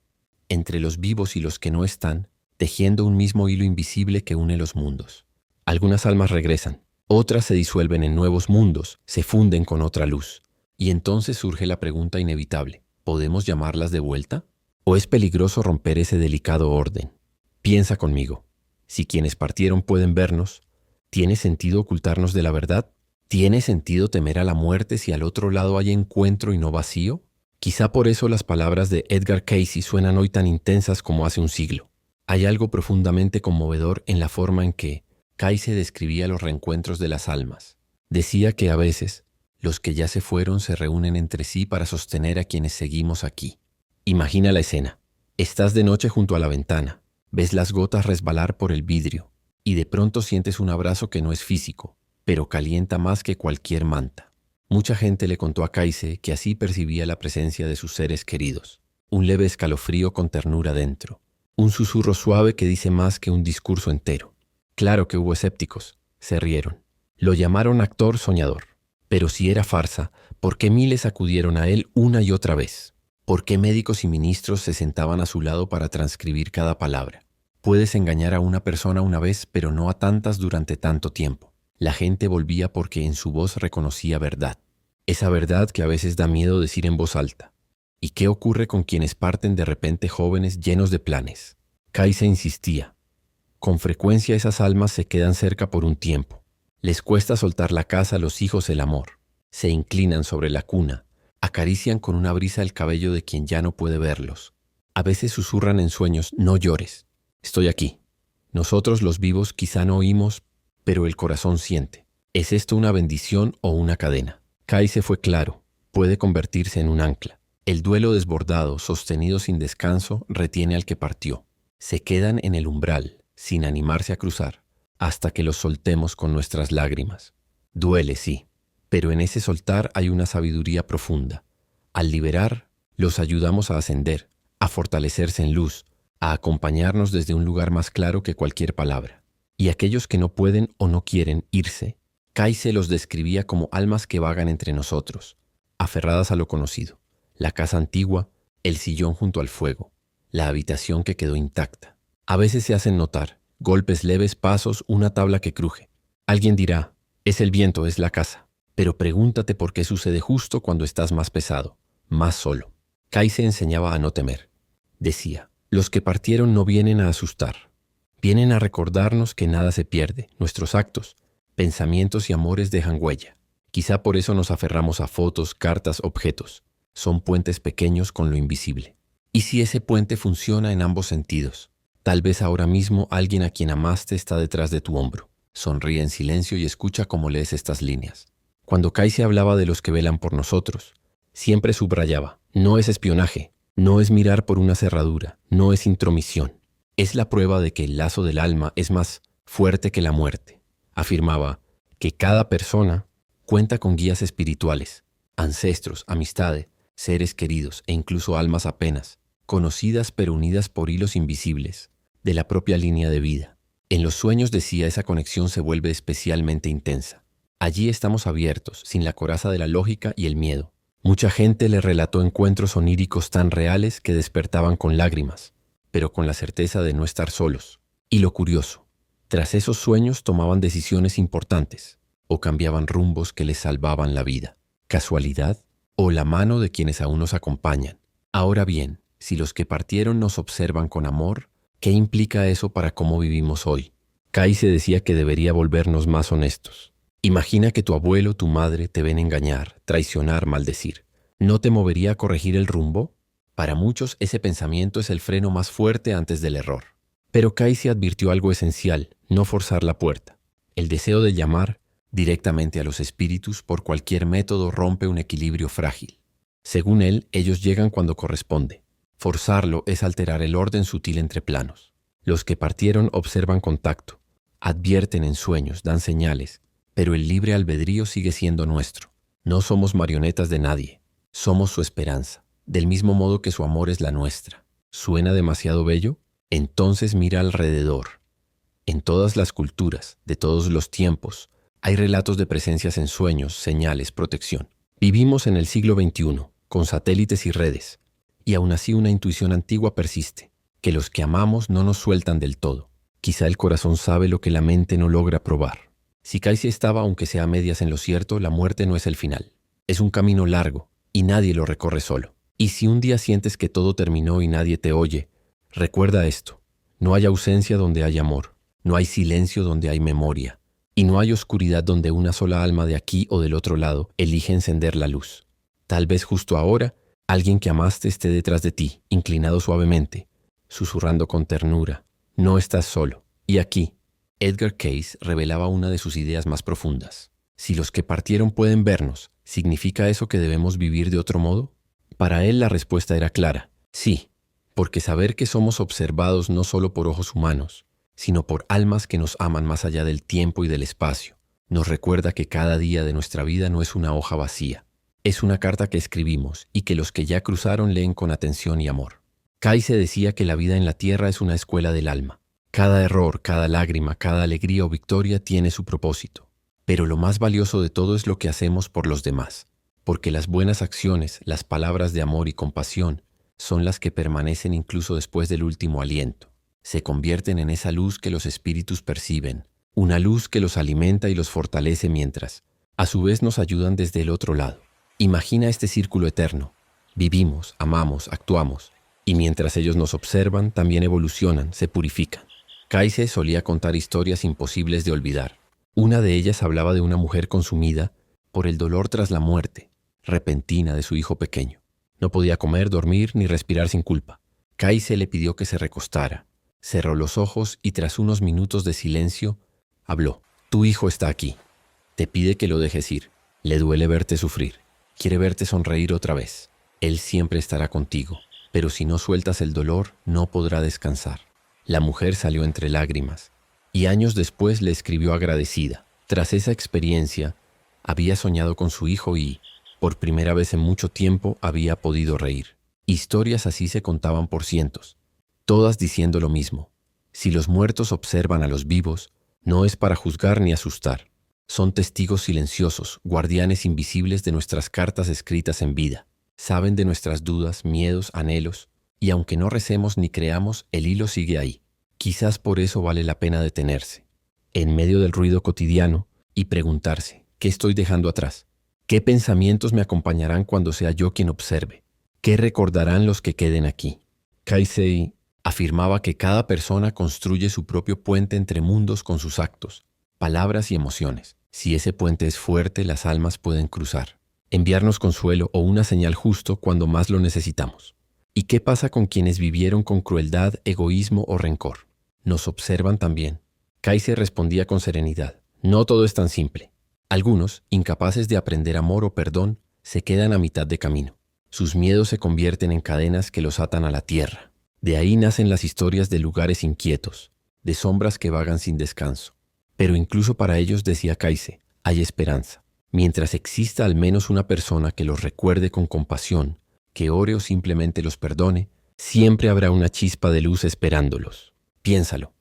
entre los vivos y los que no están, tejiendo un mismo hilo invisible que une los mundos. Algunas almas regresan, otras se disuelven en nuevos mundos, se funden con otra luz. Y entonces surge la pregunta inevitable, ¿podemos llamarlas de vuelta? ¿O es peligroso romper ese delicado orden? Piensa conmigo. Si quienes partieron pueden vernos, ¿tiene sentido ocultarnos de la verdad? ¿Tiene sentido temer a la muerte si al otro lado hay encuentro y no vacío? Quizá por eso las palabras de Edgar Cayce suenan hoy tan intensas como hace un siglo. Hay algo profundamente conmovedor en la forma en que Cayce describía los reencuentros de las almas. Decía que a veces los que ya se fueron se reúnen entre sí para sostener a quienes seguimos aquí. Imagina la escena. Estás de noche junto a la ventana, ves las gotas resbalar por el vidrio y de pronto sientes un abrazo que no es físico, pero calienta más que cualquier manta. Mucha gente le contó a Cayce que así percibía la presencia de sus seres queridos. Un leve escalofrío con ternura dentro. Un susurro suave que dice más que un discurso entero. Claro que hubo escépticos. Se rieron. Lo llamaron actor soñador. Pero si era farsa, ¿por qué miles acudieron a él una y otra vez? ¿Por qué médicos y ministros se sentaban a su lado para transcribir cada palabra? Puedes engañar a una persona una vez, pero no a tantas durante tanto tiempo. La gente volvía porque en su voz reconocía verdad. Esa verdad que a veces da miedo decir en voz alta. ¿Y qué ocurre con quienes parten de repente jóvenes llenos de planes? Cayce insistía. Con frecuencia esas almas se quedan cerca por un tiempo. Les cuesta soltar la casa, los hijos, el amor. Se inclinan sobre la cuna, acarician con una brisa el cabello de quien ya no puede verlos. A veces susurran en sueños, no llores, estoy aquí. Nosotros los vivos quizá no oímos, pero el corazón siente. ¿Es esto una bendición o una cadena? Kaise fue claro, puede convertirse en un ancla. El duelo desbordado, sostenido sin descanso, retiene al que partió. Se quedan en el umbral, sin animarse a cruzar, hasta que los soltemos con nuestras lágrimas. Duele, sí, pero en ese soltar hay una sabiduría profunda. Al liberar, los ayudamos a ascender, a fortalecerse en luz, a acompañarnos desde un lugar más claro que cualquier palabra. Y aquellos que no pueden o no quieren irse, Kaise los describía como almas que vagan entre nosotros, aferradas a lo conocido. La casa antigua, el sillón junto al fuego, la habitación que quedó intacta. A veces se hacen notar, golpes leves, pasos, una tabla que cruje. Alguien dirá, es el viento, es la casa. Pero pregúntate por qué sucede justo cuando estás más pesado, más solo. Kaise enseñaba a no temer. Decía, los que partieron no vienen a asustar. Vienen a recordarnos que nada se pierde. Nuestros actos, pensamientos y amores dejan huella. Quizá por eso nos aferramos a fotos, cartas, objetos. Son puentes pequeños con lo invisible. ¿Y si ese puente funciona en ambos sentidos? Tal vez ahora mismo alguien a quien amaste está detrás de tu hombro. Sonríe en silencio y escucha cómo lees estas líneas. Cuando Kaise hablaba de los que velan por nosotros, siempre subrayaba, no es espionaje, no es mirar por una cerradura, no es intromisión. Es la prueba de que el lazo del alma es más fuerte que la muerte. Afirmaba que cada persona cuenta con guías espirituales, ancestros, amistades, seres queridos e incluso almas apenas, conocidas pero unidas por hilos invisibles, de la propia línea de vida. En los sueños, decía, esa conexión se vuelve especialmente intensa. Allí estamos abiertos, sin la coraza de la lógica y el miedo. Mucha gente le relató encuentros oníricos tan reales que despertaban con lágrimas, pero con la certeza de no estar solos. Y lo curioso, tras esos sueños tomaban decisiones importantes o cambiaban rumbos que les salvaban la vida. ¿Casualidad? ¿O la mano de quienes aún nos acompañan? Ahora bien, si los que partieron nos observan con amor, ¿qué implica eso para cómo vivimos hoy? Kaise decía que debería volvernos más honestos. Imagina que tu abuelo, tu madre te ven engañar, traicionar, maldecir. ¿No te movería a corregir el rumbo? Para muchos ese pensamiento es el freno más fuerte antes del error. Pero Kaise advirtió algo esencial, no forzar la puerta. El deseo de llamar directamente a los espíritus por cualquier método rompe un equilibrio frágil. Según él, ellos llegan cuando corresponde. Forzarlo es alterar el orden sutil entre planos. Los que partieron observan contacto, advierten en sueños, dan señales, pero el libre albedrío sigue siendo nuestro. No somos marionetas de nadie, somos su esperanza, del mismo modo que su amor es la nuestra. ¿Suena demasiado bello? Entonces mira alrededor. En todas las culturas, de todos los tiempos, hay relatos de presencias en sueños, señales, protección. Vivimos en el siglo XXI, con satélites y redes, y aún así una intuición antigua persiste, que los que amamos no nos sueltan del todo. Quizá el corazón sabe lo que la mente no logra probar. Si Kaise estaba, aunque sea a medias, en lo cierto, la muerte no es el final. Es un camino largo, y nadie lo recorre solo. Y si un día sientes que todo terminó y nadie te oye, recuerda esto. No hay ausencia donde hay amor, no hay silencio donde hay memoria, y no hay oscuridad donde una sola alma de aquí o del otro lado elige encender la luz. Tal vez justo ahora, alguien que amaste esté detrás de ti, inclinado suavemente, susurrando con ternura. No estás solo. Y aquí, Edgar Cayce revelaba una de sus ideas más profundas. Si los que partieron pueden vernos, ¿significa eso que debemos vivir de otro modo? Para él la respuesta era clara. Sí, porque saber que somos observados no solo por ojos humanos, sino por almas que nos aman más allá del tiempo y del espacio, nos recuerda que cada día de nuestra vida no es una hoja vacía. Es una carta que escribimos y que los que ya cruzaron leen con atención y amor. Kaise decía que la vida en la tierra es una escuela del alma. Cada error, cada lágrima, cada alegría o victoria tiene su propósito. Pero lo más valioso de todo es lo que hacemos por los demás, porque las buenas acciones, las palabras de amor y compasión, son las que permanecen incluso después del último aliento. Se convierten en esa luz que los espíritus perciben, una luz que los alimenta y los fortalece mientras, a su vez, nos ayudan desde el otro lado. Imagina este círculo eterno. Vivimos, amamos, actuamos, y mientras ellos nos observan, también evolucionan, se purifican. Kaise solía contar historias imposibles de olvidar. Una de ellas hablaba de una mujer consumida por el dolor tras la muerte repentina de su hijo pequeño. No podía comer, dormir ni respirar sin culpa. Kaise le pidió que se recostara, cerró los ojos y tras unos minutos de silencio, habló. Tu hijo está aquí. Te pide que lo dejes ir. Le duele verte sufrir. Quiere verte sonreír otra vez. Él siempre estará contigo, pero si no sueltas el dolor, no podrá descansar. La mujer salió entre lágrimas, y años después le escribió agradecida. Tras esa experiencia, había soñado con su hijo y, por primera vez en mucho tiempo, había podido reír. Historias así se contaban por cientos, todas diciendo lo mismo. Si los muertos observan a los vivos, no es para juzgar ni asustar. Son testigos silenciosos, guardianes invisibles de nuestras cartas escritas en vida. Saben de nuestras dudas, miedos, anhelos, y aunque no recemos ni creamos, el hilo sigue ahí. Quizás por eso vale la pena detenerse, en medio del ruido cotidiano, y preguntarse, ¿qué estoy dejando atrás? ¿Qué pensamientos me acompañarán cuando sea yo quien observe? ¿Qué recordarán los que queden aquí? Kaisei afirmaba que cada persona construye su propio puente entre mundos con sus actos, palabras y emociones. Si ese puente es fuerte, las almas pueden cruzar, enviarnos consuelo o una señal justo cuando más lo necesitamos. ¿Y qué pasa con quienes vivieron con crueldad, egoísmo o rencor? ¿Nos observan también? Kaisei respondía con serenidad. No todo es tan simple. Algunos, incapaces de aprender amor o perdón, se quedan a mitad de camino. Sus miedos se convierten en cadenas que los atan a la tierra. De ahí nacen las historias de lugares inquietos, de sombras que vagan sin descanso. Pero incluso para ellos, decía Kaisei, hay esperanza. Mientras exista al menos una persona que los recuerde con compasión, que ore o simplemente los perdone, siempre habrá una chispa de luz esperándolos. Piénsalo.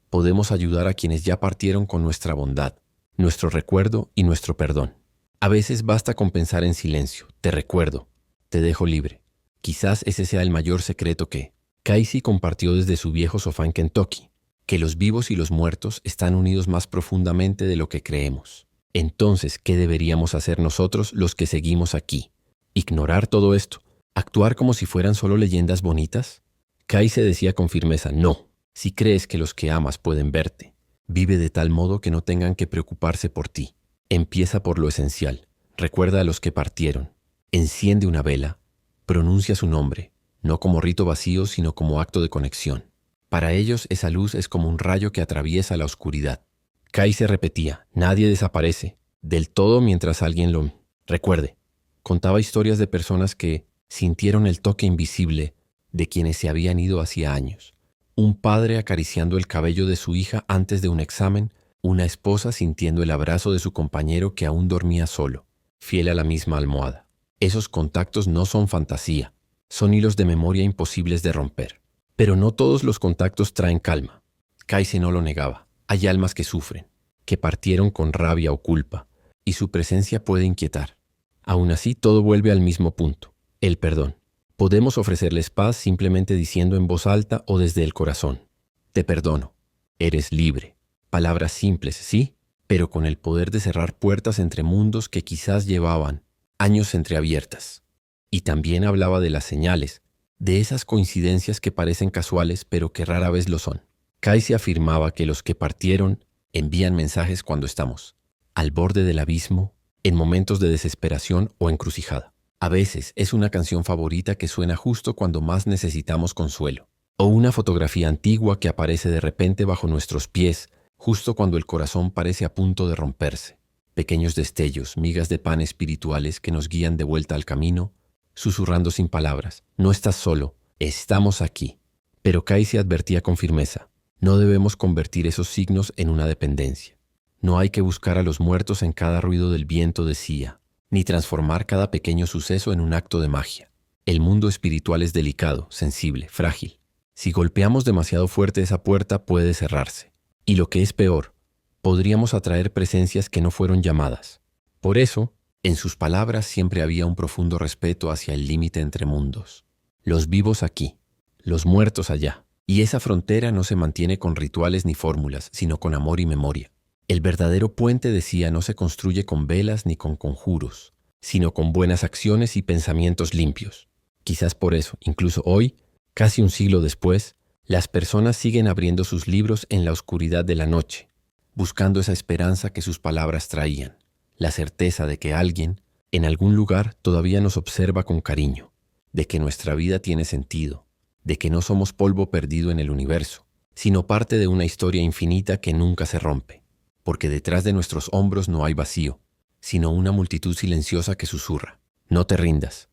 Podemos ayudar a quienes ya partieron con nuestra bondad, nuestro recuerdo y nuestro perdón. A veces basta con pensar en silencio. Te recuerdo. Te dejo libre. Quizás ese sea el mayor secreto que Kaisei compartió desde su viejo sofá en Kentucky, que los vivos y los muertos están unidos más profundamente de lo que creemos. Entonces, ¿qué deberíamos hacer nosotros los que seguimos aquí? ¿Ignorar todo esto? ¿Actuar como si fueran solo leyendas bonitas? Kaisei decía con firmeza, no. Si crees que los que amas pueden verte, vive de tal modo que no tengan que preocuparse por ti. Empieza por lo esencial. Recuerda a los que partieron. Enciende una vela. Pronuncia su nombre, no como rito vacío, sino como acto de conexión. Para ellos, esa luz es como un rayo que atraviesa la oscuridad. Kaisei repetía, nadie desaparece del todo mientras alguien lo recuerde. Contaba historias de personas que sintieron el toque invisible de quienes se habían ido hacía años. Un padre acariciando el cabello de su hija antes de un examen, una esposa sintiendo el abrazo de su compañero que aún dormía solo, fiel a la misma almohada. Esos contactos no son fantasía, son hilos de memoria imposibles de romper. Pero no todos los contactos traen calma. Kaisei no lo negaba. Hay almas que sufren, que partieron con rabia o culpa, y su presencia puede inquietar. Aún así, todo vuelve al mismo punto, el perdón. Podemos ofrecerles paz simplemente diciendo en voz alta o desde el corazón, te perdono, eres libre. Palabras simples, sí, pero con el poder de cerrar puertas entre mundos que quizás llevaban años entreabiertas. Y también hablaba de las señales, de esas coincidencias que parecen casuales pero que rara vez lo son. Kaisei afirmaba que los que partieron envían mensajes cuando estamos al borde del abismo, en momentos de desesperación o encrucijada. A veces es una canción favorita que suena justo cuando más necesitamos consuelo, o una fotografía antigua que aparece de repente bajo nuestros pies, justo cuando el corazón parece a punto de romperse. Pequeños destellos, migas de pan espirituales que nos guían de vuelta al camino, susurrando sin palabras, no estás solo, estamos aquí. Pero Kaisei advertía con firmeza, no debemos convertir esos signos en una dependencia. No hay que buscar a los muertos en cada ruido del viento, decía, ni transformar cada pequeño suceso en un acto de magia. El mundo espiritual es delicado, sensible, frágil. Si golpeamos demasiado fuerte esa puerta puede cerrarse. Y lo que es peor, podríamos atraer presencias que no fueron llamadas. Por eso, en sus palabras siempre había un profundo respeto hacia el límite entre mundos. Los vivos aquí, los muertos allá. Y esa frontera no se mantiene con rituales ni fórmulas, sino con amor y memoria. El verdadero puente, decía, no se construye con velas ni con conjuros, sino con buenas acciones y pensamientos limpios. Quizás por eso, incluso hoy, casi un siglo después, las personas siguen abriendo sus libros en la oscuridad de la noche, buscando esa esperanza que sus palabras traían, la certeza de que alguien, en algún lugar, todavía nos observa con cariño, de que nuestra vida tiene sentido, de que no somos polvo perdido en el universo, sino parte de una historia infinita que nunca se rompe. porque detrás de nuestros hombros no hay vacío, sino una multitud silenciosa que susurra. No te rindas.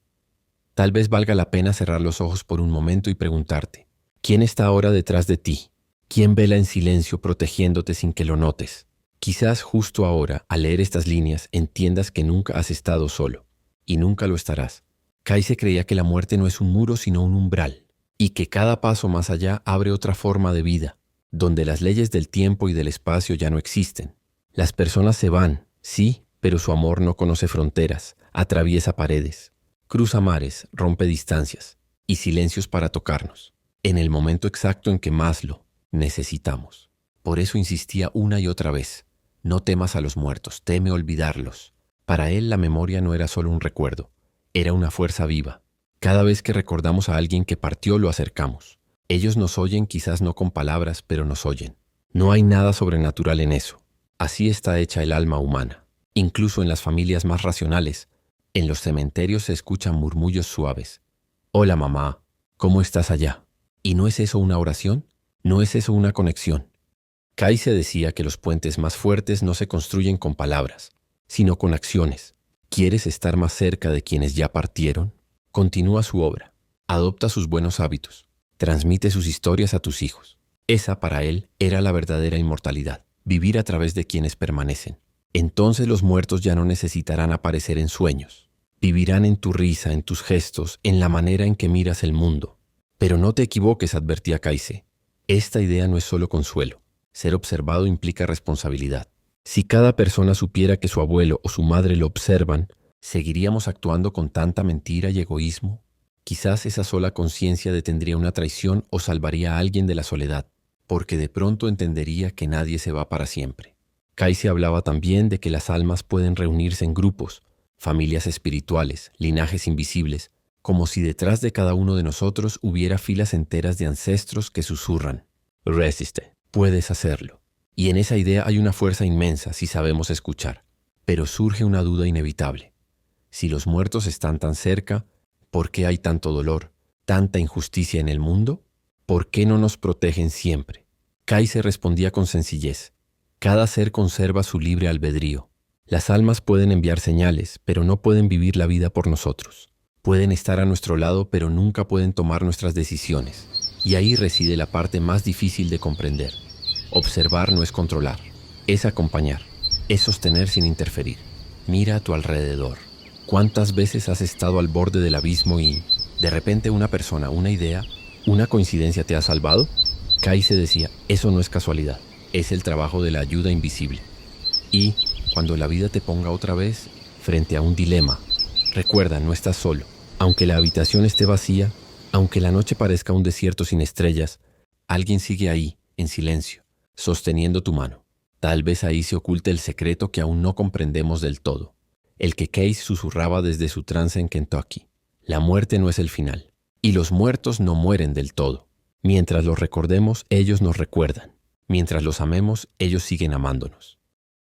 Tal vez valga la pena cerrar los ojos por un momento y preguntarte, ¿quién está ahora detrás de ti? ¿Quién vela en silencio protegiéndote sin que lo notes? Quizás justo ahora, al leer estas líneas, entiendas que nunca has estado solo, y nunca lo estarás. Kayse creía que la muerte no es un muro sino un umbral, y que cada paso más allá abre otra forma de vida, donde las leyes del tiempo y del espacio ya no existen. Las personas se van, sí, pero su amor no conoce fronteras, atraviesa paredes, cruza mares, rompe distancias y silencios para tocarnos, en el momento exacto en que más lo necesitamos. Por eso insistía una y otra vez, no temas a los muertos, teme olvidarlos. Para él la memoria no era solo un recuerdo, era una fuerza viva. Cada vez que recordamos a alguien que partió lo acercamos. Ellos nos oyen quizás no con palabras, pero nos oyen. No hay nada sobrenatural en eso. Así está hecha el alma humana. Incluso en las familias más racionales, en los cementerios se escuchan murmullos suaves. Hola mamá, ¿cómo estás allá? ¿Y no es eso una oración? ¿No es eso una conexión? Kayse decía que los puentes más fuertes no se construyen con palabras, sino con acciones. ¿Quieres estar más cerca de quienes ya partieron? Continúa su obra, adopta sus buenos hábitos, transmite sus historias a tus hijos. Esa para él era la verdadera inmortalidad, vivir a través de quienes permanecen. Entonces los muertos ya no necesitarán aparecer en sueños. Vivirán en tu risa, en tus gestos, en la manera en que miras el mundo. Pero no te equivoques, advertía Kayse. Esta idea no es solo consuelo. Ser observado implica responsabilidad. Si cada persona supiera que su abuelo o su madre lo observan, ¿seguiríamos actuando con tanta mentira y egoísmo? Quizás esa sola conciencia detendría una traición o salvaría a alguien de la soledad, porque de pronto entendería que nadie se va para siempre. Kayse hablaba también de que las almas pueden reunirse en grupos, familias espirituales, linajes invisibles, como si detrás de cada uno de nosotros hubiera filas enteras de ancestros que susurran. Resiste, puedes hacerlo. Y en esa idea hay una fuerza inmensa si sabemos escuchar. Pero surge una duda inevitable. Si los muertos están tan cerca, ¿por qué hay tanto dolor, tanta injusticia en el mundo? ¿Por qué no nos protegen siempre? Kayse respondía con sencillez. Cada ser conserva su libre albedrío. Las almas pueden enviar señales, pero no pueden vivir la vida por nosotros. Pueden estar a nuestro lado, pero nunca pueden tomar nuestras decisiones. Y ahí reside la parte más difícil de comprender. Observar no es controlar, es acompañar, es sostener sin interferir. Mira a tu alrededor. ¿Cuántas veces has estado al borde del abismo y, de repente, una persona, una idea, una coincidencia te ha salvado? Kayse decía, eso no es casualidad, es el trabajo de la ayuda invisible. Y, cuando la vida te ponga otra vez frente a un dilema, recuerda, no estás solo. Aunque la habitación esté vacía, aunque la noche parezca un desierto sin estrellas, alguien sigue ahí, en silencio, sosteniendo tu mano. Tal vez ahí se oculte el secreto que aún no comprendemos del todo, el que Kayse susurraba desde su trance en Kentucky. La muerte no es el final, y los muertos no mueren del todo. Mientras los recordemos, ellos nos recuerdan. Mientras los amemos, ellos siguen amándonos.